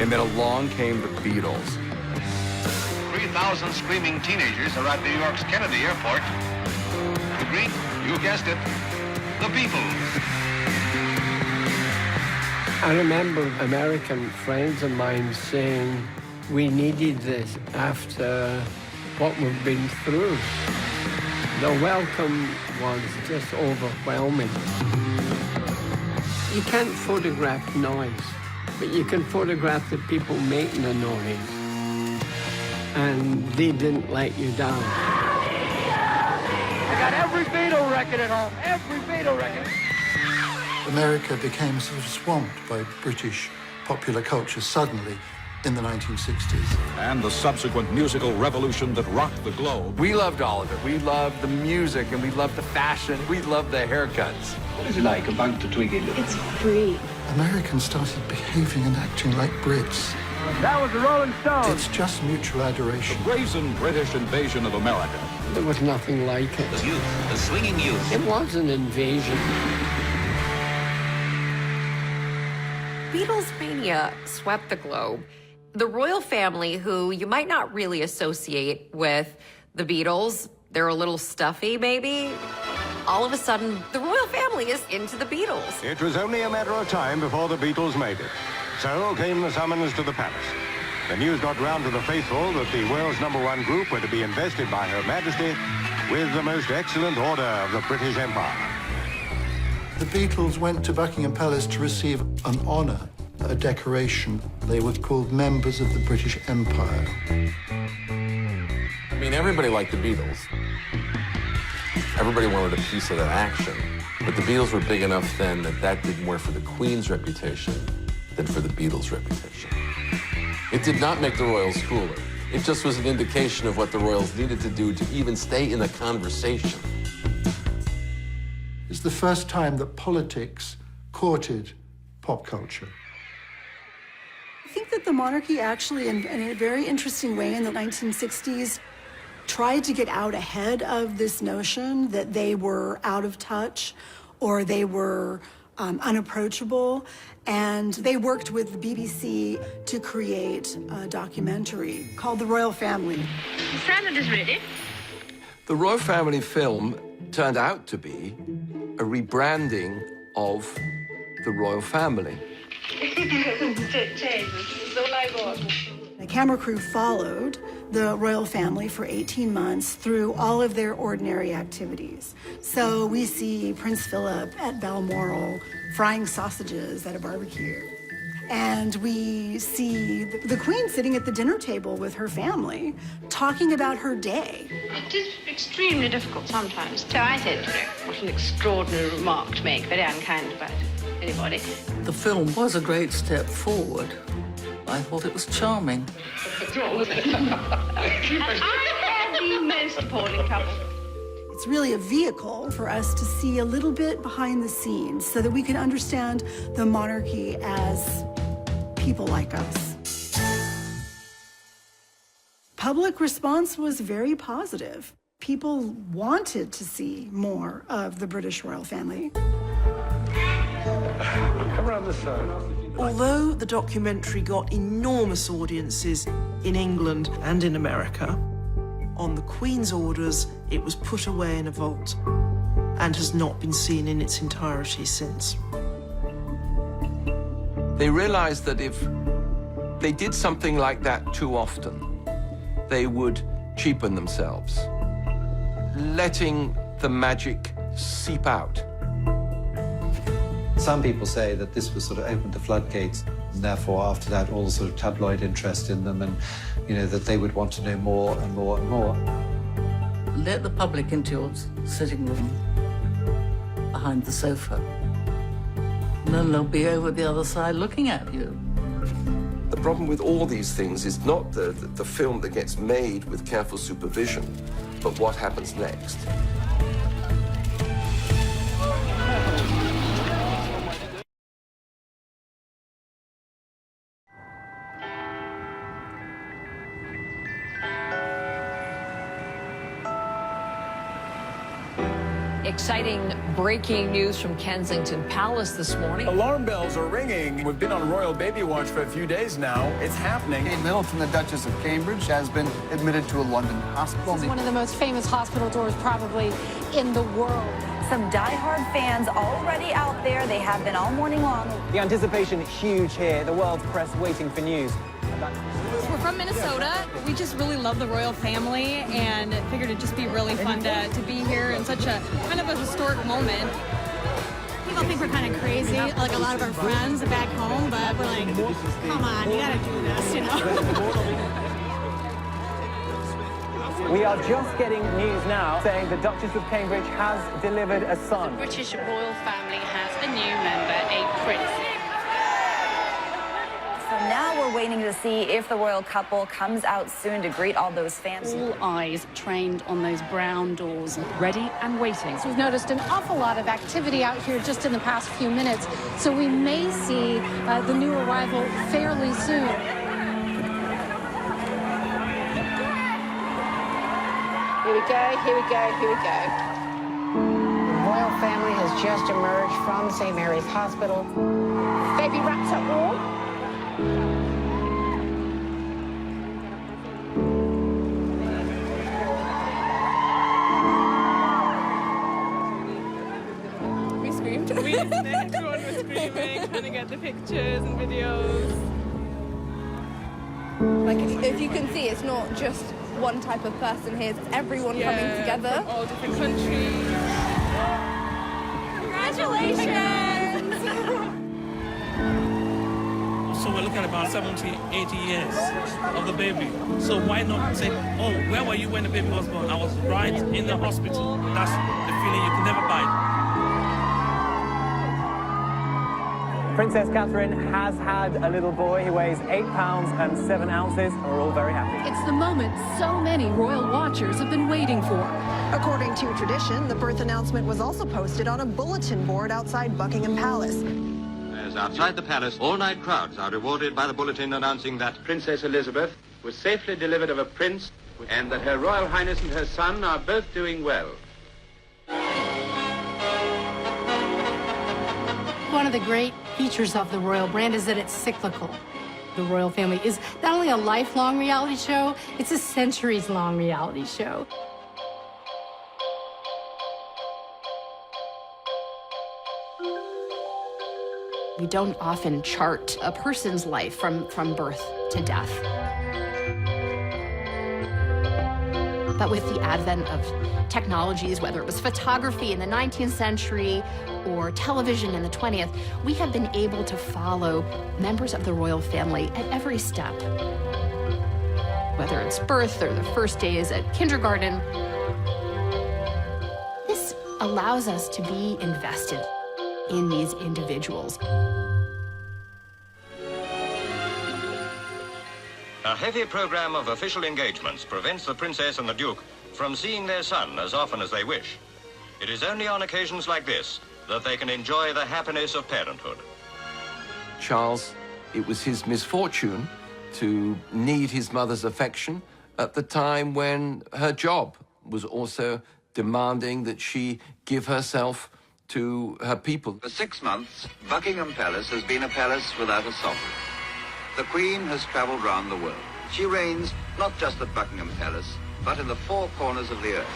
[SPEAKER 21] And then along came the Beatles.
[SPEAKER 7] 3,000 screaming teenagers are at New York's Kennedy Airport to greet, you guessed it, the Beatles.
[SPEAKER 1] I remember American friends of mine saying, we needed this after what we've been through. The welcome was just overwhelming. You can't photograph noise, but you can photograph the people making the noise. And they didn't let you down.
[SPEAKER 2] I got every Beatle record at home, every Beatle record.
[SPEAKER 6] America became sort of swamped by British popular culture suddenly in the 1960s.
[SPEAKER 22] And the subsequent musical revolution that rocked the globe.
[SPEAKER 21] We loved all of it. We loved the music, and we loved the fashion. We loved the haircuts.
[SPEAKER 17] What is it like, a bunk to Twiggy?
[SPEAKER 3] It's free.
[SPEAKER 6] Americans started behaving and acting like Brits.
[SPEAKER 2] That was the Rolling Stones.
[SPEAKER 6] It's just mutual adoration.
[SPEAKER 22] The brazen British invasion of America.
[SPEAKER 1] There was nothing like it.
[SPEAKER 24] The youth, the swinging youth.
[SPEAKER 1] It was an invasion.
[SPEAKER 10] Beatles mania swept the globe. The royal family, who you might not really associate with the Beatles, they're a little stuffy, maybe. All of a sudden, the royal family is into the Beatles.
[SPEAKER 24] It was only a matter of time before the Beatles made it. So came the summons to the palace. The news got round to the faithful that the world's #1 group were to be invested by Her Majesty with the most excellent order of the British Empire.
[SPEAKER 6] The Beatles went to Buckingham Palace to receive an honor, a decoration. They were called members of the British Empire.
[SPEAKER 26] I mean, everybody liked the Beatles. Everybody wanted a piece of that action. But the Beatles were big enough then that that did more for the Queen's reputation than for the Beatles' reputation. It did not make the royals cooler. It just was an indication of what the royals needed to do to even stay in the conversation.
[SPEAKER 6] It's the first time that politics courted pop culture.
[SPEAKER 11] I think that the monarchy actually, in a very interesting way in the 1960s, tried to get out ahead of this notion that they were out of touch or they were unapproachable. And they worked with the BBC to create a documentary called The Royal Family.
[SPEAKER 3] The salad is ready.
[SPEAKER 5] The Royal Family film turned out to be a rebranding of the Royal Family.
[SPEAKER 11] The camera crew followed the royal family for 18 months through all of their ordinary activities. So we see Prince Philip at Balmoral frying sausages at a barbecue. And we see the Queen sitting at the dinner table with her family, talking about her day.
[SPEAKER 3] It is extremely difficult sometimes. So I said to her, what an extraordinary remark to make, very unkind about anybody.
[SPEAKER 23] The film was a great step forward I thought it was charming.
[SPEAKER 3] And I have the most appalling couple.
[SPEAKER 11] It's really a vehicle for us to see a little bit behind the scenes so that we can understand the monarchy as people like us. Public response was very positive. People wanted to see more of the British royal family.
[SPEAKER 16] Come around this side.
[SPEAKER 14] Although the documentary got enormous audiences in England and in America, on the Queen's orders, it was put away in a vault and has not been seen in its entirety since.
[SPEAKER 5] They realized that if they did something like that too often, they would cheapen themselves, letting the magic seep out.
[SPEAKER 4] Some people say that this was sort of opened the floodgates, and therefore after that all the sort of tabloid interest in them, and you know that they would want to know more and more and more.
[SPEAKER 23] Let the public into your sitting room behind the sofa. And then they'll be over the other side looking at you.
[SPEAKER 5] The problem with all these things is not the film that gets made with careful supervision, but what happens next.
[SPEAKER 8] Exciting breaking news from Kensington Palace this morning.
[SPEAKER 13] Alarm bells are ringing. We've been on royal baby watch for a few days now. It's happening.
[SPEAKER 15] Kate Middleton, the Duchess of Cambridge, has been admitted to a London hospital.
[SPEAKER 19] This is one of the most famous hospital tours probably in the world.
[SPEAKER 20] Some die-hard fans already out there. They have been all morning long.
[SPEAKER 27] The anticipation is huge here. The world's press waiting for news.
[SPEAKER 28] We're from Minnesota. We just really love the royal family and figured it'd just be really fun to be here in such a kind of a historic moment.
[SPEAKER 19] People think we're kind of crazy, like a lot of our friends back home, but we're like, come on, you gotta do this, you know?
[SPEAKER 27] We are just getting news now saying the Duchess of Cambridge has delivered a son.
[SPEAKER 29] The British royal family has a new member, a prince.
[SPEAKER 20] So now we're waiting to see if the royal couple comes out soon to greet all those fans.
[SPEAKER 29] All eyes trained on those brown doors, ready and waiting.
[SPEAKER 19] So we've noticed an awful lot of activity out here just in the past few minutes, so we may see the new arrival fairly soon.
[SPEAKER 30] Here we go, here we go, here we go. The royal family has just emerged from St. Mary's Hospital. Baby wrapped up warm.
[SPEAKER 28] We screamed. Everyone was screaming, trying to get the pictures and videos.
[SPEAKER 31] Like, if you can see, it's not just one type of person here, it's everyone coming together.
[SPEAKER 28] From all different countries.
[SPEAKER 31] Congratulations!
[SPEAKER 32] So we're looking at about 70, 80 years of the baby. So why not say, oh, where were you when the baby was born? I was right in the hospital. That's the feeling you can never buy.
[SPEAKER 27] Princess Catherine has had a little boy. He weighs 8 pounds and 7 ounces, and we're all very happy.
[SPEAKER 19] It's the moment so many royal watchers have been waiting for.
[SPEAKER 33] According to tradition, the birth announcement was also posted on a bulletin board outside Buckingham Palace.
[SPEAKER 34] As outside the palace, all-night crowds are rewarded by the bulletin announcing that Princess Elizabeth was safely delivered of a prince and that Her Royal Highness and her son are both doing well.
[SPEAKER 19] One of the great features of the royal brand is that it's cyclical. The royal family is not only a lifelong reality show, it's a centuries-long reality show.
[SPEAKER 10] We don't often chart a person's life from birth to death. But with the advent of technologies, whether it was photography in the 19th century or television in the 20th, we have been able to follow members of the royal family at every step. Whether it's birth or the first days at kindergarten, this allows us to be invested in these individuals.
[SPEAKER 34] A heavy program of official engagements prevents the Princess and the Duke from seeing their son as often as they wish. It is only on occasions like this that they can enjoy the happiness of parenthood.
[SPEAKER 5] Charles, it was his misfortune to need his mother's affection at the time when her job was also demanding that she give herself to her people.
[SPEAKER 34] For 6 months, Buckingham Palace has been a palace without a sovereign. The Queen has travelled round the world. She reigns not just at Buckingham Palace, but in the 4 corners of the earth.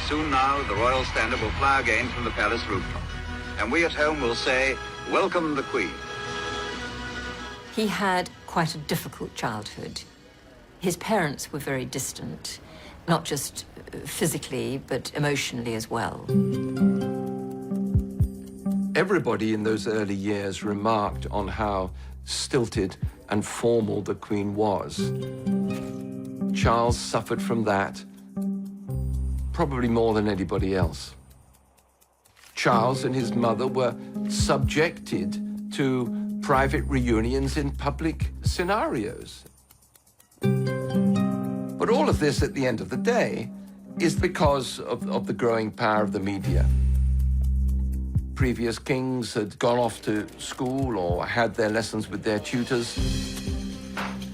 [SPEAKER 34] Soon now, the royal standard will fly again from the palace rooftop. And we at home will say, welcome the Queen.
[SPEAKER 1] He had quite a difficult childhood. His parents were very distant, not just physically, but emotionally as well.
[SPEAKER 5] Everybody in those early years remarked on how stilted and formal the Queen was. Charles suffered from that probably more than anybody else. Charles and his mother were subjected to private reunions in public scenarios. But all of this, at the end of the day, is because of the growing power of the media. Previous kings had gone off to school or had their lessons with their tutors.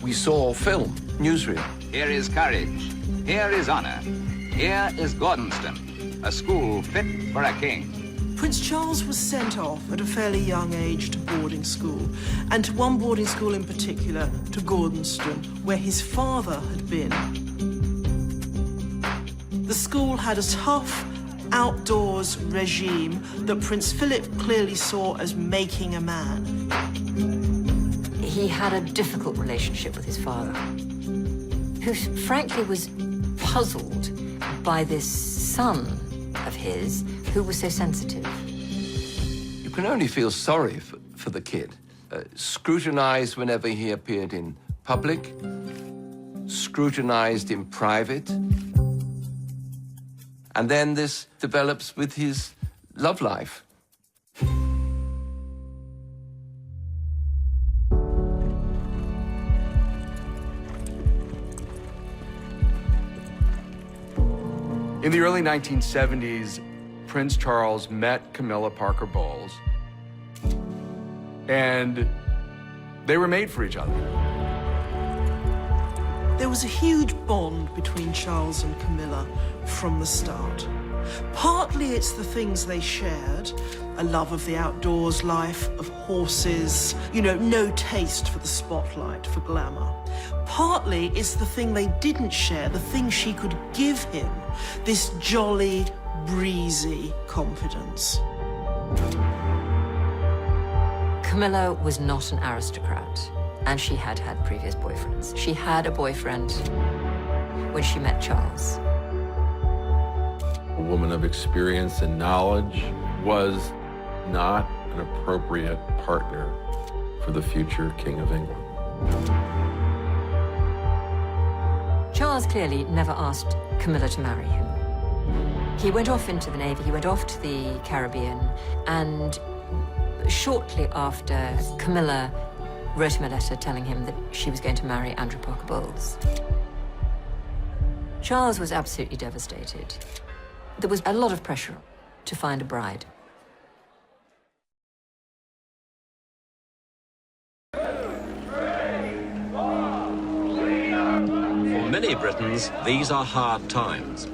[SPEAKER 5] We saw film, newsreel.
[SPEAKER 34] Here is courage. Here is honor. Here is Gordonston, a school fit for a king.
[SPEAKER 14] Prince Charles was sent off at a fairly young age to boarding school, and to one boarding school in particular, to Gordonston, where his father had been. The school had a tough, outdoors regime that Prince Philip clearly saw as making a man.
[SPEAKER 1] He had a difficult relationship with his father, who frankly was puzzled by this son of his who was so sensitive.
[SPEAKER 5] You can only feel sorry for the kid. Scrutinized whenever he appeared in public, scrutinized in private. And then this develops with his love life.
[SPEAKER 13] In the early 1970s, Prince Charles met Camilla Parker Bowles, and they were made for each other.
[SPEAKER 14] There was a huge bond between Charles and Camilla from the start. Partly it's the things they shared, a love of the outdoors, life of horses, you know, no taste for the spotlight, for glamour. Partly it's the thing they didn't share, the thing she could give him, this jolly, breezy confidence.
[SPEAKER 1] Camilla was not an aristocrat, and she had had previous boyfriends. She had a boyfriend when she met Charles.
[SPEAKER 2] A woman of experience and knowledge was not an appropriate partner for the future King of England.
[SPEAKER 1] Charles clearly never asked Camilla to marry him. He went off into the Navy, he went off to the Caribbean, and shortly after, Camilla wrote him a letter telling him that she was going to marry Andrew Parker Bowles. Charles was absolutely devastated. There was a lot of pressure to find a bride.
[SPEAKER 3] For many Britons, these are hard times.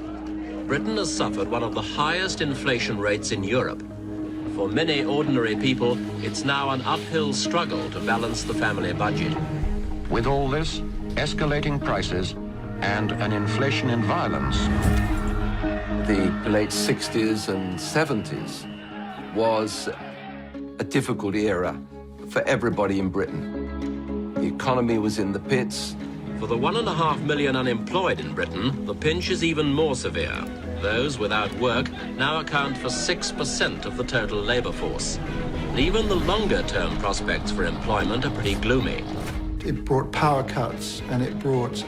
[SPEAKER 3] Britain has suffered one of the highest inflation rates in Europe. For many ordinary people, it's now an uphill struggle to balance the family budget.
[SPEAKER 34] With all this, escalating prices, and an inflation in violence.
[SPEAKER 5] The late 60s and 70s was a difficult era for everybody in Britain. The economy was in the pits.
[SPEAKER 3] For the 1.5 million unemployed in Britain, the pinch is even more severe. Those without work now account for 6% of the total labour force. And even the longer-term prospects for employment are pretty gloomy.
[SPEAKER 6] It brought power cuts, and it brought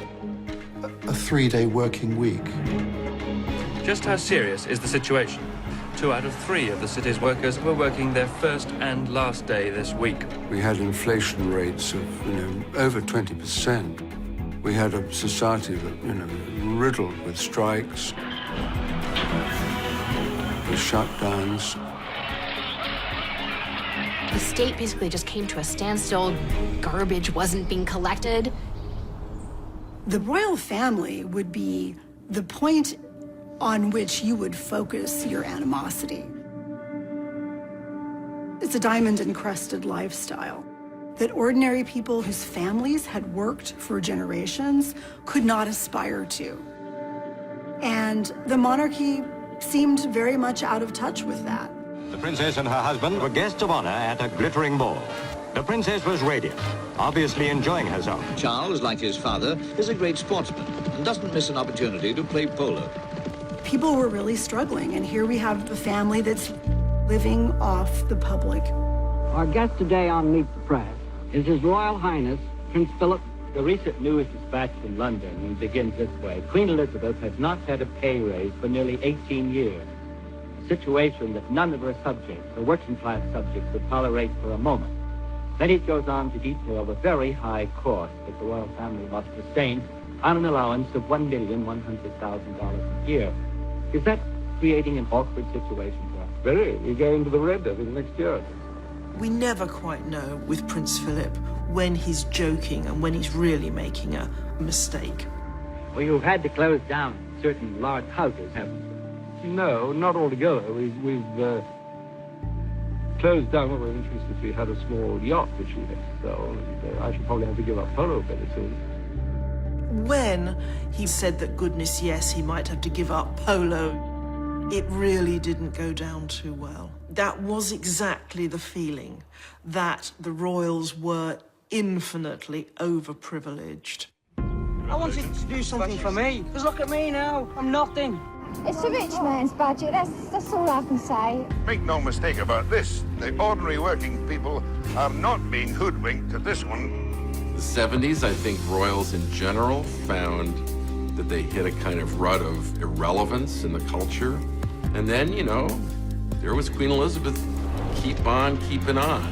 [SPEAKER 6] a 3-day working week.
[SPEAKER 7] Just how serious is the situation?
[SPEAKER 13] 2 out of 3 of the city's workers were working their first and last day this week.
[SPEAKER 6] We had inflation rates of, over 20%. We had a society that, riddled with strikes, with shutdowns.
[SPEAKER 19] The state basically just came to a standstill. Garbage wasn't being collected.
[SPEAKER 4] The royal family would be the point on which you would focus your animosity. It's a diamond-encrusted lifestyle that ordinary people whose families had worked for generations could not aspire to. And the monarchy seemed very much out of touch with that.
[SPEAKER 7] The princess and her husband were guests of honor at a glittering ball. The princess was radiant, obviously enjoying herself.
[SPEAKER 9] Charles, like his father, is a great sportsman and doesn't miss an opportunity to play polo.
[SPEAKER 4] People were really struggling, and here we have a family that's living off the public.
[SPEAKER 11] Our guest today on Meet the Press is His Royal Highness Prince Philip.
[SPEAKER 12] The recent news dispatched from London begins this way. Queen Elizabeth has not had a pay raise for nearly 18 years. A situation that none of her subjects, her working-class subjects, would tolerate for a moment. Then it goes on to detail the very high cost that the royal family must sustain on an allowance of $1,100,000 a year. Is that creating an awkward situation for us?
[SPEAKER 16] Very. We're going to the red devil next year.
[SPEAKER 14] We never quite know with Prince Philip when he's joking and when he's really making a mistake.
[SPEAKER 12] Well, you've had to close down certain large houses, haven't you?
[SPEAKER 16] No, not altogether. We've closed down. One of the interests is we had a small yacht which we had to sell. And, I should probably have to give up polo very soon.
[SPEAKER 14] When he said that, goodness, yes, he might have to give up polo, it really didn't go down too well. That was exactly the feeling, that the royals were infinitely overprivileged.
[SPEAKER 11] I wanted to do something for me, because look at me now, I'm nothing.
[SPEAKER 31] It's a rich man's budget, that's all I can say.
[SPEAKER 17] Make no mistake about this, the ordinary working people are not being hoodwinked at this one.
[SPEAKER 2] The 70s, I think royals in general found that they hit a kind of rut of irrelevance in the culture. And then, there was Queen Elizabeth. Keep on keeping on.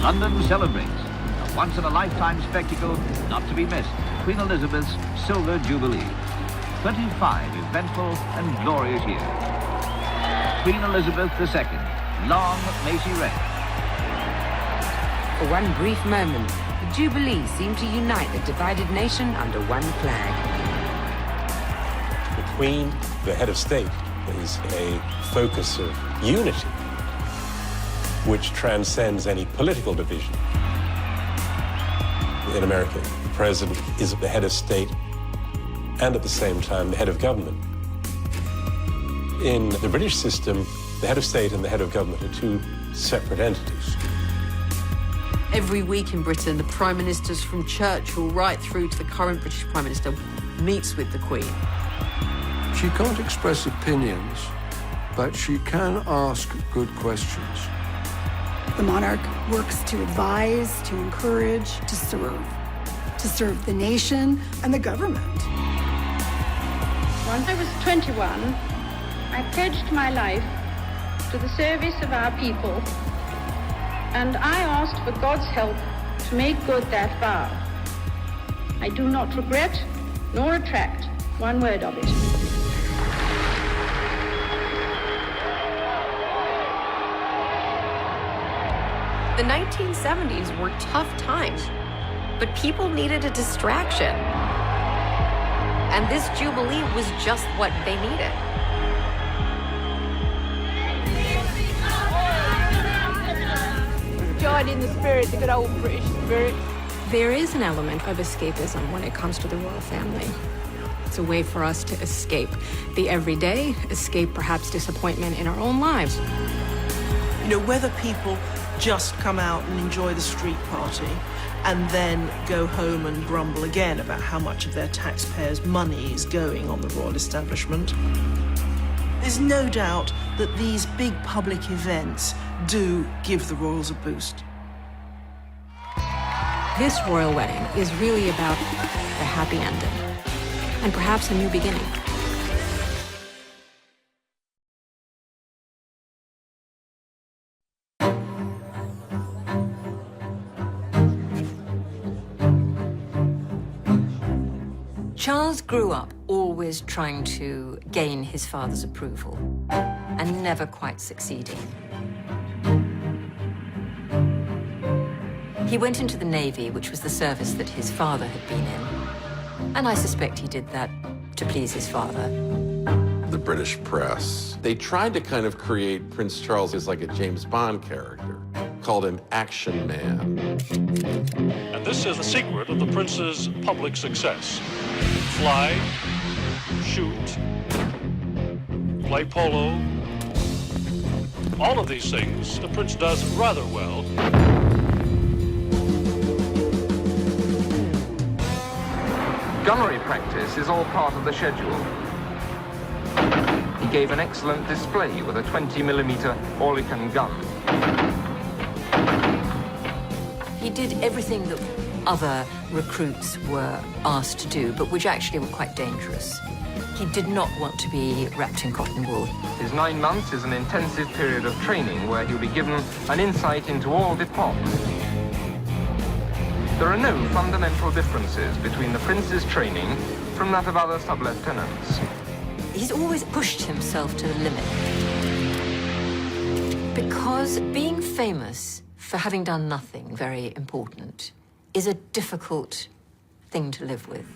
[SPEAKER 18] London celebrates a once-in-a-lifetime spectacle not to be missed. Queen Elizabeth's Silver Jubilee. 25 eventful and glorious years. Queen Elizabeth II, long may she reign.
[SPEAKER 21] For one brief moment, the Jubilee seemed to unite the divided nation under one flag.
[SPEAKER 22] The Queen, the head of state, is a focus of unity which transcends any political division. In America, the president is the head of state and at the same time the head of government. In the British system, the head of state and the head of government are two separate entities.
[SPEAKER 8] Every week in Britain, the prime ministers from Churchill right through to the current British prime minister meets with the Queen.
[SPEAKER 6] She can't express opinions, but she can ask good questions.
[SPEAKER 4] The monarch works to advise, to encourage, to serve the nation and the government.
[SPEAKER 23] When I was 21, I pledged my life to the service of our people, and I asked for God's help to make good that vow. I do not regret nor retract one word of it.
[SPEAKER 10] The 1970s were tough times, but people needed a distraction. And this Jubilee was just what they needed.
[SPEAKER 31] Join in the spirit, the good old British spirit.
[SPEAKER 1] There is an element of escapism when it comes to the royal family. It's a way for us to escape the everyday, escape perhaps disappointment in our own lives.
[SPEAKER 14] Whether people just come out and enjoy the street party and then go home and grumble again about how much of their taxpayers' money is going on the royal establishment. There's no doubt that these big public events do give the royals a boost.
[SPEAKER 1] This royal wedding is really about a happy ending and perhaps a new beginning. Charles grew up always trying to gain his father's approval and never quite succeeding. He went into the Navy, which was the service that his father had been in, and I suspect he did that to please his father.
[SPEAKER 2] The British press, they tried to kind of create Prince Charles as like a James Bond character, called him Action Man.
[SPEAKER 3] And this is the secret of the prince's public success. Fly, shoot, play polo. All of these things the prince does rather well.
[SPEAKER 5] Gunnery practice is all part of the schedule. He gave an excellent display with a 20mm Oerlikon gun.
[SPEAKER 1] He did everything that other recruits were asked to do, but which actually were quite dangerous. He did not want to be wrapped in cotton wool.
[SPEAKER 5] His 9 months is an intensive period of training where he'll be given an insight into all departments. There are no fundamental differences between the prince's training from that of other sub-lieutenants.
[SPEAKER 1] He's always pushed himself to the limit. Because being famous for having done nothing very important is a difficult thing to live with.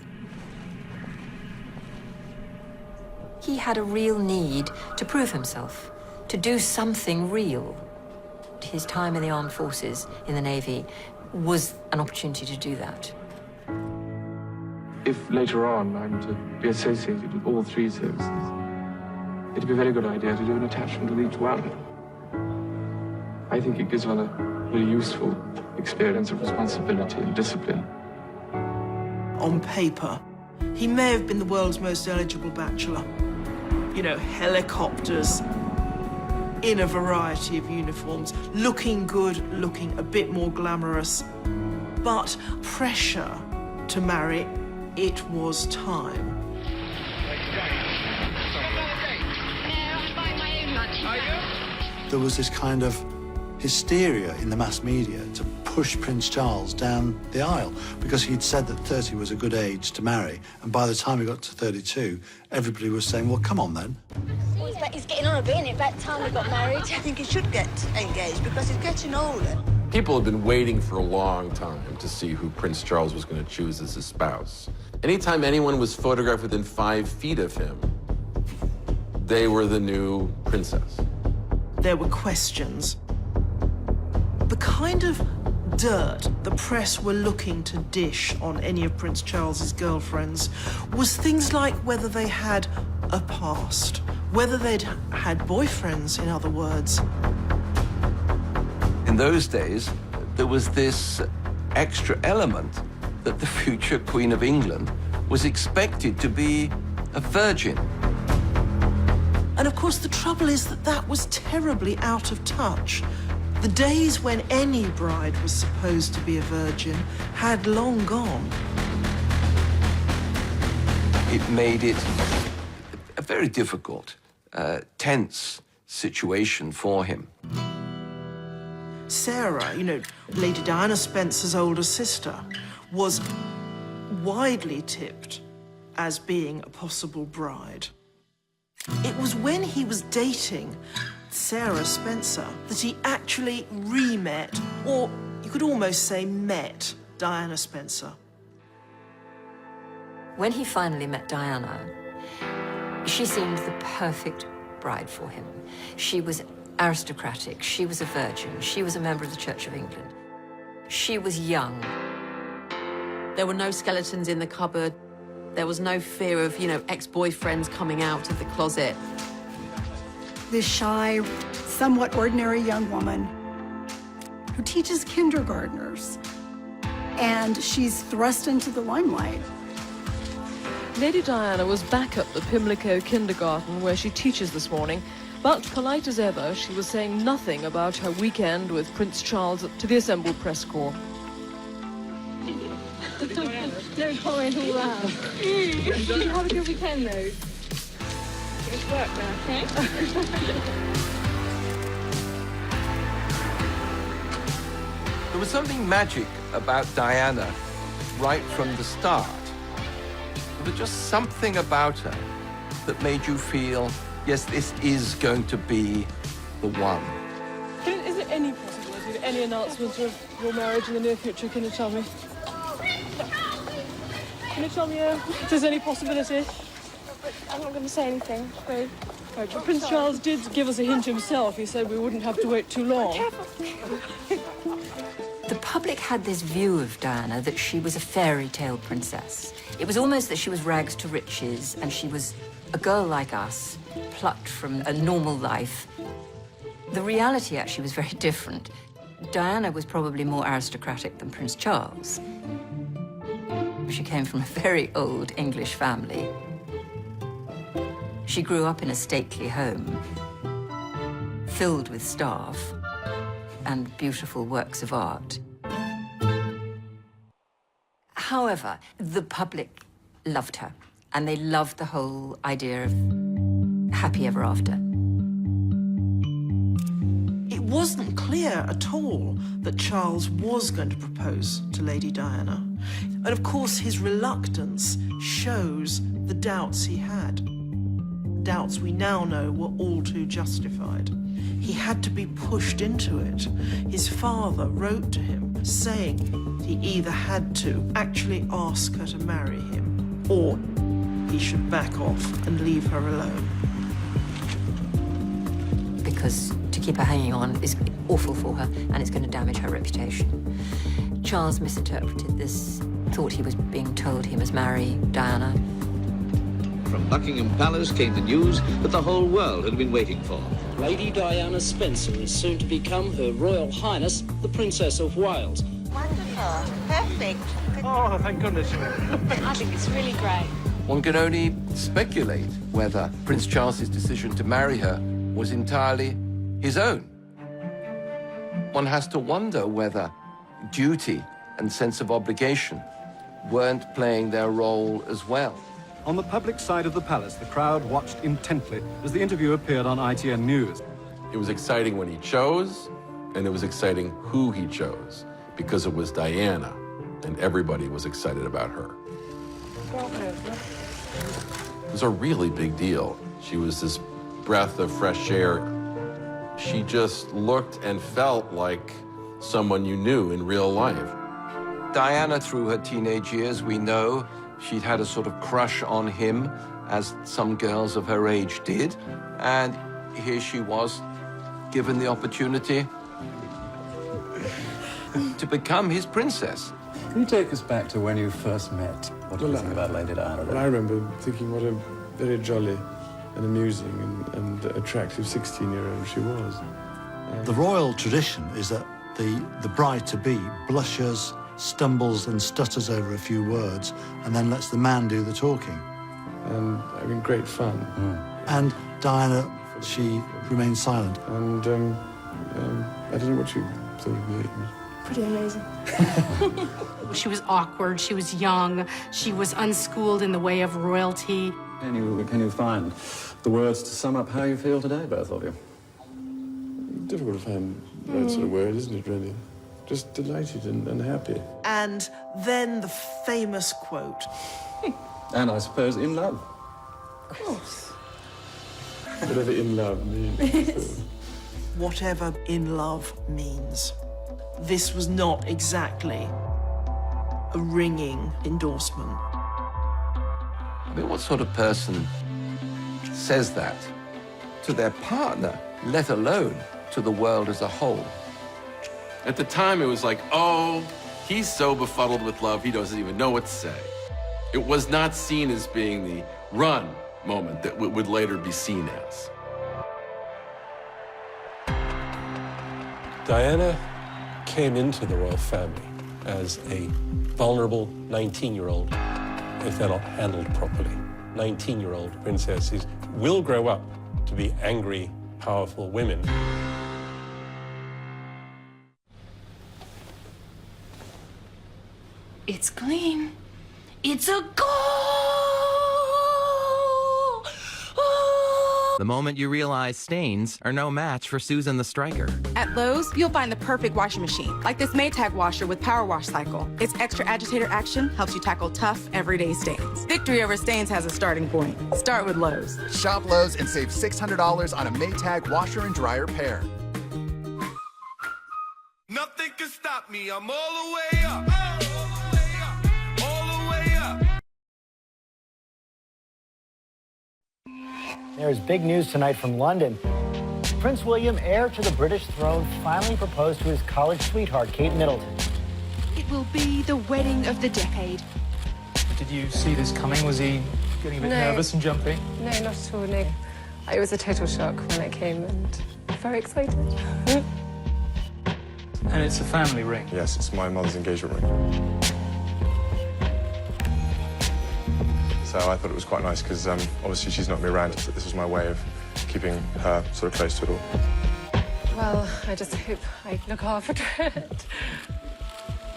[SPEAKER 1] He had a real need to prove himself, to do something real. His time in the armed forces, in the Navy, was an opportunity to do that.
[SPEAKER 15] If later on I'm to be associated with all 3 services, it'd be a very good idea to do an attachment with each one. I think it gives one a very useful experience of responsibility and discipline.
[SPEAKER 14] On paper, he may have been the world's most eligible bachelor. You know, helicopters, in a variety of uniforms, looking good, looking a bit more glamorous. But pressure to marry, it was time.
[SPEAKER 20] There was this kind of hysteria in the mass media to push Prince Charles down the aisle because he'd said that 30 was a good age to marry, and by the time he got to 32, everybody was saying, well, come on then.
[SPEAKER 24] Well, he's getting on a bit, isn't it? About time we got married. I think he should get engaged because he's getting older.
[SPEAKER 2] People have been waiting for a long time to see who Prince Charles was going to choose as his spouse. Anytime anyone was photographed within 5 feet of him, they were the new princess.
[SPEAKER 14] There were questions. The kind of dirt the press were looking to dish on any of Prince Charles's girlfriends was things like whether they had a past, whether they'd had boyfriends, in other words.
[SPEAKER 25] In those days, there was this extra element that the future Queen of England was expected to be a virgin.
[SPEAKER 14] And of course, the trouble is that that was terribly out of touch. The days when any bride was supposed to be a virgin had long gone.
[SPEAKER 25] It made it a very difficult, tense situation for him.
[SPEAKER 14] Sarah, you know, Lady Diana Spencer's older sister, was widely tipped as being a possible bride. It was when he was dating Sarah Spencer that he actually re-met, or you could almost say met, Diana Spencer.
[SPEAKER 1] When he finally met Diana, she seemed the perfect bride for him. She was aristocratic, she was a virgin, she was a member of the Church of England. She was young.
[SPEAKER 8] There were no skeletons in the cupboard. There was no fear of, you know, ex-boyfriends coming out of the closet.
[SPEAKER 4] This shy, somewhat ordinary young woman who teaches kindergartners, and she's thrust into the limelight.
[SPEAKER 26] Lady Diana was back at the Pimlico kindergarten where she teaches this morning, but polite as ever, she was saying nothing about her weekend with Prince Charles to the assembled press corps.
[SPEAKER 31] Don't comment all that. Did you have a good weekend, though? It's work now, okay?
[SPEAKER 25] There was something magic about Diana right from the start. There was just something about her that made you feel, yes, this is going to be the one.
[SPEAKER 26] Is there any possibility of any announcement of your marriage in the near future? Can you tell me? Can you tell me if there's any possibility?
[SPEAKER 31] I'm not going to say anything, Ray.
[SPEAKER 26] Right, but Prince Charles did give us a hint himself. He said we wouldn't have to wait too long.
[SPEAKER 1] The public had this view of Diana that she was a fairy tale princess. It was almost that she was rags to riches and she was a girl like us, plucked from a normal life. The reality actually was very different. Diana was probably more aristocratic than Prince Charles. She came from a very old English family. She grew up in a stately home, filled with staff and beautiful works of art. However, the public loved her, and they loved the whole idea of happy ever after.
[SPEAKER 14] It wasn't clear at all that Charles was going to propose to Lady Diana. And of course, his reluctance shows the doubts he had. Doubts we now know were all too justified. He had to be pushed into it. His father wrote to him saying he either had to actually ask her to marry him or he should back off and leave her alone.
[SPEAKER 1] Because to keep her hanging on is awful for her and it's going to damage her reputation. Charles misinterpreted this, thought he was being told he must marry Diana.
[SPEAKER 18] From Buckingham Palace came the news that the whole world had been waiting for.
[SPEAKER 7] Lady Diana Spencer is soon to become Her Royal Highness, the Princess of Wales.
[SPEAKER 24] Wonderful. Perfect.
[SPEAKER 3] Oh, thank goodness.
[SPEAKER 31] I think it's really great.
[SPEAKER 25] One can only speculate whether Prince Charles's decision to marry her was entirely his own. One has to wonder whether duty and sense of obligation weren't playing their role as well.
[SPEAKER 9] On the public side of the palace, the crowd watched intently as the interview appeared on ITN News.
[SPEAKER 2] It was exciting when he chose, and it was exciting who he chose, because it was Diana, and everybody was excited about her. It was a really big deal. She was this breath of fresh air. She just looked and felt like someone you knew in real life.
[SPEAKER 25] Diana, through her teenage years, we know she'd had a sort of crush on him, as some girls of her age did, and here she was, given the opportunity to become his princess.
[SPEAKER 9] Can you take us back to when you first met? What do you think about Lady Diana then?
[SPEAKER 15] Well, I remember thinking what a very jolly and amusing and attractive 16-year-old she was.
[SPEAKER 20] The royal tradition is that the bride-to-be blushes, stumbles and stutters over a few words, and then lets the man do the talking.
[SPEAKER 15] And, I mean, great fun.
[SPEAKER 20] And Diana, she remained silent.
[SPEAKER 15] And, I don't know what you thought of me.
[SPEAKER 31] Pretty amazing.
[SPEAKER 11] She was awkward, she was young, she was unschooled in the way of royalty.
[SPEAKER 9] Can you find the words to sum up how you feel today, both of you?
[SPEAKER 15] Difficult to find the right sort of word, isn't it, really? Just delighted and happy.
[SPEAKER 14] And then the famous quote.
[SPEAKER 9] And I suppose in love.
[SPEAKER 31] Of course.
[SPEAKER 15] Whatever in love means.
[SPEAKER 14] Whatever in love means. This was not exactly a ringing endorsement.
[SPEAKER 25] I mean, what sort of person says that to their partner, let alone to the world as a whole?
[SPEAKER 2] At the time, it was like, oh, he's so befuddled with love, he doesn't even know what to say. It was not seen as being the run moment that would later be seen as.
[SPEAKER 22] Diana came into the royal family as a vulnerable 19-year-old if they're not handled properly. 19-year-old princesses will grow up to be angry, powerful women.
[SPEAKER 11] It's clean. It's a goal!
[SPEAKER 6] The moment you realize stains are no match for Susan the Striker.
[SPEAKER 12] At Lowe's, you'll find the perfect washing machine, like this Maytag washer with power wash cycle. Its extra agitator action helps you tackle tough, everyday stains. Victory over stains has a starting point. Start with Lowe's.
[SPEAKER 13] Shop Lowe's and save $600 on a Maytag washer and dryer pair.
[SPEAKER 16] Nothing can stop me. I'm all the way up. All the way up.
[SPEAKER 17] There's big news tonight from London. Prince William, heir to the British throne, finally proposed to his college sweetheart, Kate Middleton.
[SPEAKER 19] It will be the wedding of the decade.
[SPEAKER 31] Did you see this coming? Was he getting a bit nervous and jumpy?
[SPEAKER 21] No, not at all, no. It was a total shock when it came and very excited.
[SPEAKER 31] And it's a family ring.
[SPEAKER 27] Yes, it's my mother's engagement ring. So I thought it was quite nice because obviously she's not me around. This was my way of keeping her sort of close to it all.
[SPEAKER 21] Well, I just hope I look after it.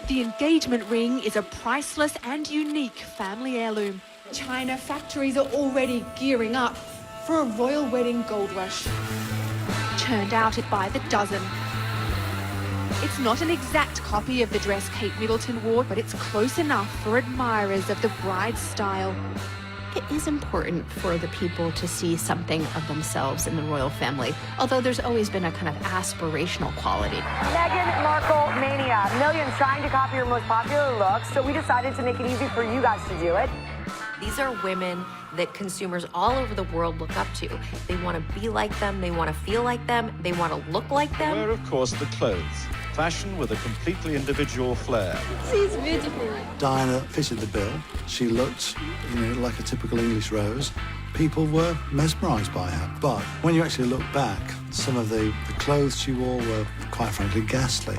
[SPEAKER 19] The engagement ring is a priceless and unique family heirloom. China factories are already gearing up for a royal wedding gold rush. Churned out by the dozen. It's not an exact copy of the dress Kate Middleton wore, but it's close enough for admirers of the bride's style.
[SPEAKER 28] It is important for the people to see something of themselves in the royal family, although there's always been a kind of aspirational quality.
[SPEAKER 29] Meghan Markle mania. Millions trying to copy her most popular looks, so we decided to make it easy for you guys to do it.
[SPEAKER 10] These are women that consumers all over the world look up to. They want to be like them, they want to feel like them, they want to look like them.
[SPEAKER 30] Where, of course, the clothes. Fashion with a completely individual flair.
[SPEAKER 19] She's beautiful.
[SPEAKER 20] Diana fitted the bill. She looked, like a typical English rose. People were mesmerised by her. But when you actually look back, some of the clothes she wore were, quite frankly, ghastly.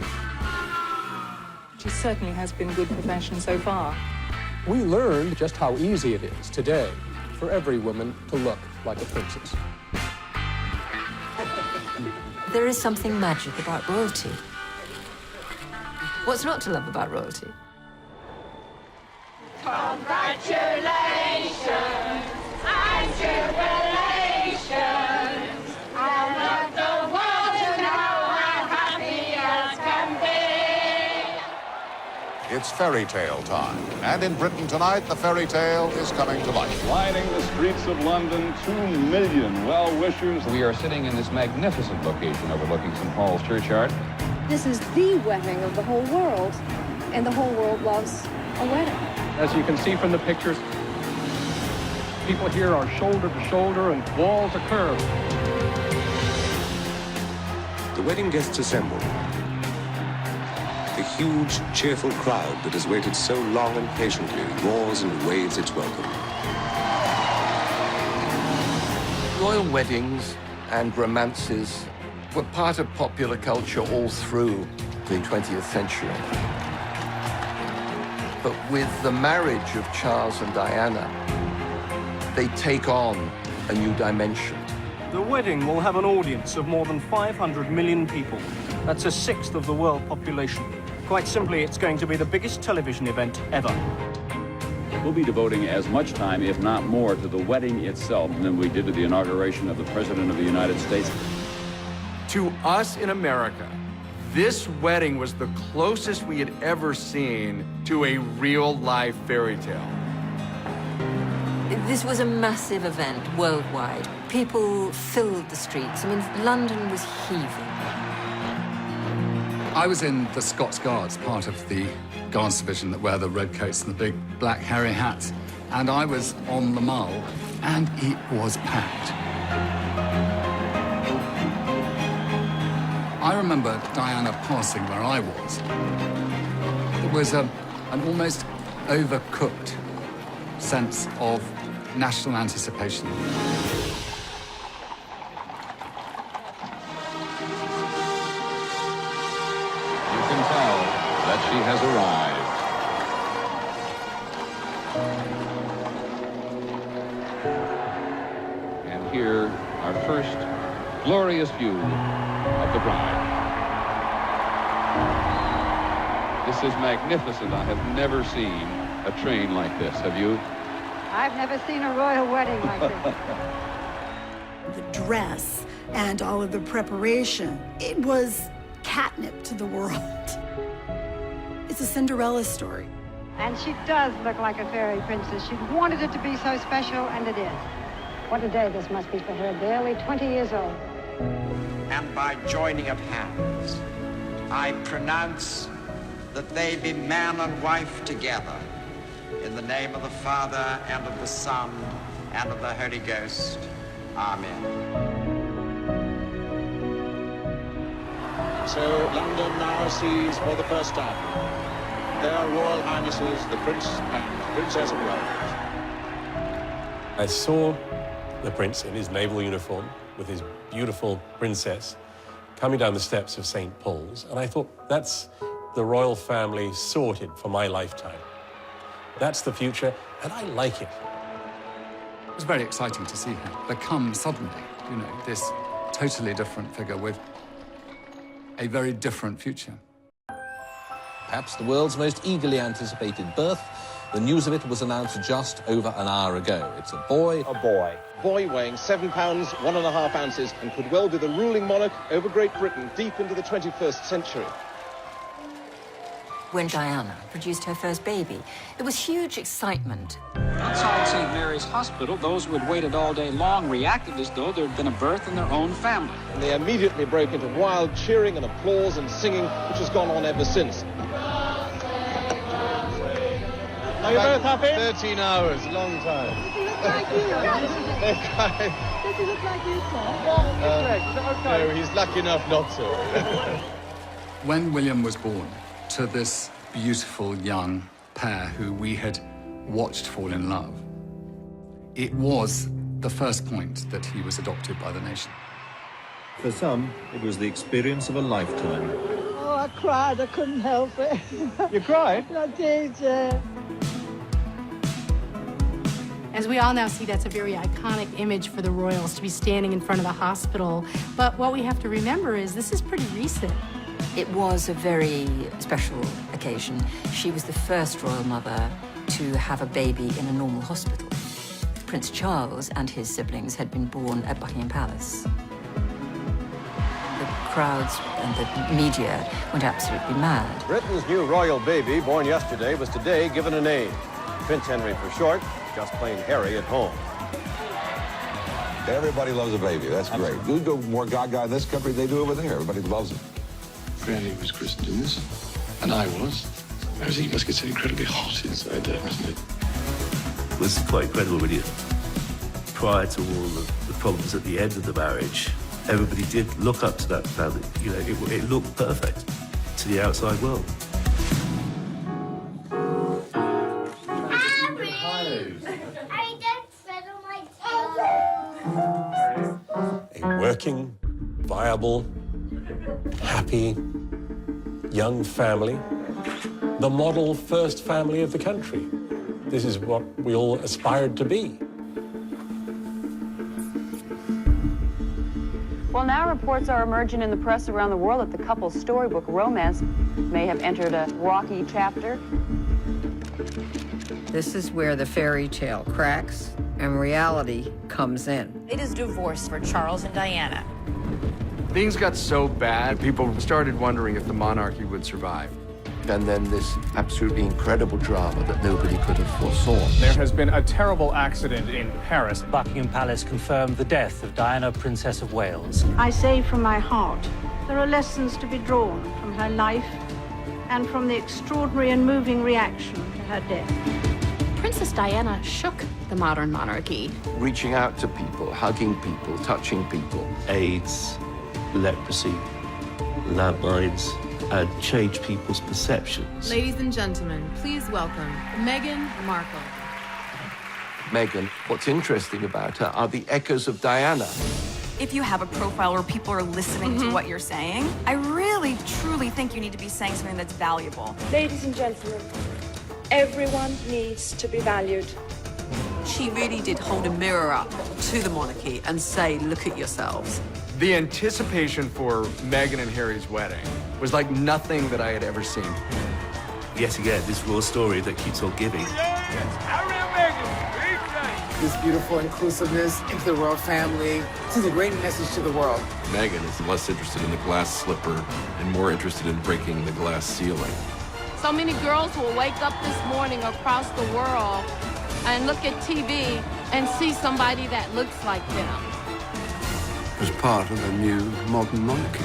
[SPEAKER 31] She certainly has been good for fashion so far.
[SPEAKER 22] We learned just how easy it is today for every woman to look like a princess.
[SPEAKER 1] There is something magic about royalty. What's not to love about royalty?
[SPEAKER 19] Congratulations and jubilations. I want the world to know how happy as can be.
[SPEAKER 32] It's fairy tale time, and in Britain tonight, the fairy tale is coming to life.
[SPEAKER 33] Lining the streets of London, 2 million well-wishers.
[SPEAKER 34] We are sitting in this magnificent location overlooking St. Paul's Churchyard.
[SPEAKER 31] This is the wedding of the whole world, and the whole world loves a wedding. As you can see from the pictures, people here are shoulder to shoulder and wall to curve.
[SPEAKER 35] The wedding guests assemble. The huge, cheerful crowd that has waited so long and patiently roars and waves its welcome.
[SPEAKER 25] Royal weddings and romances were part of popular culture all through the 20th century. But with the marriage of Charles and Diana, they take on a new dimension.
[SPEAKER 31] The wedding will have an audience of more than 500 million people. That's a sixth of the world population. Quite simply, it's going to be the biggest television event ever.
[SPEAKER 33] We'll be devoting as much time, if not more, to the wedding itself than we did to the inauguration of the President of the United States.
[SPEAKER 36] To us in America, this wedding was the closest we had ever seen to a real-life fairy tale.
[SPEAKER 1] This was a massive event worldwide. People filled the streets. I mean, London was heaving.
[SPEAKER 37] I was in the Scots Guards, part of the Guards division that wear the red coats and the big black hairy hats. And I was on the Mall, and it was packed. I remember Diana passing where I was. There was an almost overcooked sense of national anticipation.
[SPEAKER 33] You can tell that she has arrived. And here, our first glorious view of the bride. This is magnificent. I have never seen a train like this. Have you?
[SPEAKER 24] I've never seen a royal wedding like this.
[SPEAKER 2] The dress and all of the preparation, it was catnip to the world. It's a Cinderella story.
[SPEAKER 3] And she does look like a fairy princess. She wanted it to be so special, and it is. What a day this must be for her, barely 20 years old.
[SPEAKER 4] And by joining of hands, I pronounce that they be man and wife together, in the name of the Father, and of the Son, and of the Holy Ghost. Amen.
[SPEAKER 32] So London now sees for the first time their Royal Highnesses, the Prince and Princess of Wales.
[SPEAKER 22] I saw the prince in his naval uniform with his beautiful princess coming down the steps of St. Paul's, and I thought, that's the royal family sorted for my lifetime. That's the future, and I like it.
[SPEAKER 37] It was very exciting to see her become suddenly, you know, this totally different figure with a very different future.
[SPEAKER 5] Perhaps the world's most eagerly anticipated birth. The news of it was announced just over an hour ago. It's a boy.
[SPEAKER 6] A boy. Boy weighing 7 pounds, 1.5 ounces, and could well be the ruling monarch over Great Britain deep into the 21st century.
[SPEAKER 1] When Diana produced her first baby, there was huge excitement.
[SPEAKER 7] Outside St. Mary's Hospital, those who had waited all day long reacted as though there had been a birth in their own family.
[SPEAKER 6] And they immediately broke into wild cheering and applause and singing, which has gone on ever since.
[SPEAKER 32] Are you both happy? 13 hours, long time.
[SPEAKER 3] Does he look like you, sir?
[SPEAKER 32] No, he's lucky enough not to.
[SPEAKER 37] When William was born to this beautiful young pair who we had watched fall in love, it was the first point that he was adopted by the nation.
[SPEAKER 30] For some, it was the experience of a lifetime.
[SPEAKER 3] Oh, I cried. I couldn't help it.
[SPEAKER 32] You cried?
[SPEAKER 3] I did, yeah.
[SPEAKER 8] As we all now see, that's a very iconic image for the royals to be standing in front of the hospital. But what we have to remember is this is pretty recent.
[SPEAKER 1] It was a very special occasion. She was the first royal mother to have a baby in a normal hospital. Prince Charles and his siblings had been born at Buckingham Palace. The crowds and the media went absolutely mad.
[SPEAKER 9] Britain's new royal baby, born yesterday, was today given a name. Prince Henry for short, just plain Harry at home.
[SPEAKER 35] Everybody loves a baby. That's great. You do more gaga in this country than they do over there. Everybody loves it.
[SPEAKER 11] Granny was christened in this, and I was. You must get so incredibly hot inside there, isn't it?
[SPEAKER 12] It was quite incredible, really. Prior to all the problems at the end of the marriage, everybody did look up to that family. You know, it looked perfect to the outside world.
[SPEAKER 22] A working, viable, happy, young family, the model first family of the country. This is what we all aspired to be.
[SPEAKER 13] Well, now reports are emerging in the press around the world that the couple's storybook romance may have entered a rocky chapter.
[SPEAKER 14] This is where the fairy tale cracks and reality comes in.
[SPEAKER 15] It is divorce for Charles and Diana.
[SPEAKER 36] Things got so bad, people started wondering if the monarchy would survive.
[SPEAKER 25] And then this absolutely incredible drama that nobody could have foresaw.
[SPEAKER 16] There has been a terrible accident in Paris.
[SPEAKER 18] Buckingham Palace confirmed the death of Diana, Princess of Wales.
[SPEAKER 3] I say from my heart, there are lessons to be drawn from her life and from the extraordinary and moving reaction to her death.
[SPEAKER 28] Princess Diana shook the modern monarchy.
[SPEAKER 25] Reaching out to people, hugging people, touching people.
[SPEAKER 12] AIDS, leprosy, landmines, and change people's perceptions.
[SPEAKER 23] Ladies and gentlemen, please welcome Meghan Markle.
[SPEAKER 25] Meghan, what's interesting about her are the echoes of Diana.
[SPEAKER 26] If you have a profile where people are listening to what you're saying, I really, truly think you need to be saying something that's valuable.
[SPEAKER 38] Ladies and gentlemen, everyone needs to be valued.
[SPEAKER 39] She really did hold a mirror up to the monarchy and say, look at yourselves.
[SPEAKER 36] The anticipation for Meghan and Harry's wedding was like nothing that I had ever seen.
[SPEAKER 12] Yet again, this royal story that keeps on giving.
[SPEAKER 36] Yes, Harry and Meghan, big day.
[SPEAKER 2] this beautiful inclusiveness into the royal family. This is a great message to the world.
[SPEAKER 11] Meghan is less interested in the glass slipper and more interested in breaking the glass ceiling.
[SPEAKER 23] So many girls will wake up this morning across the world and look at TV and see somebody that looks like them.
[SPEAKER 11] As part of a new modern monarchy.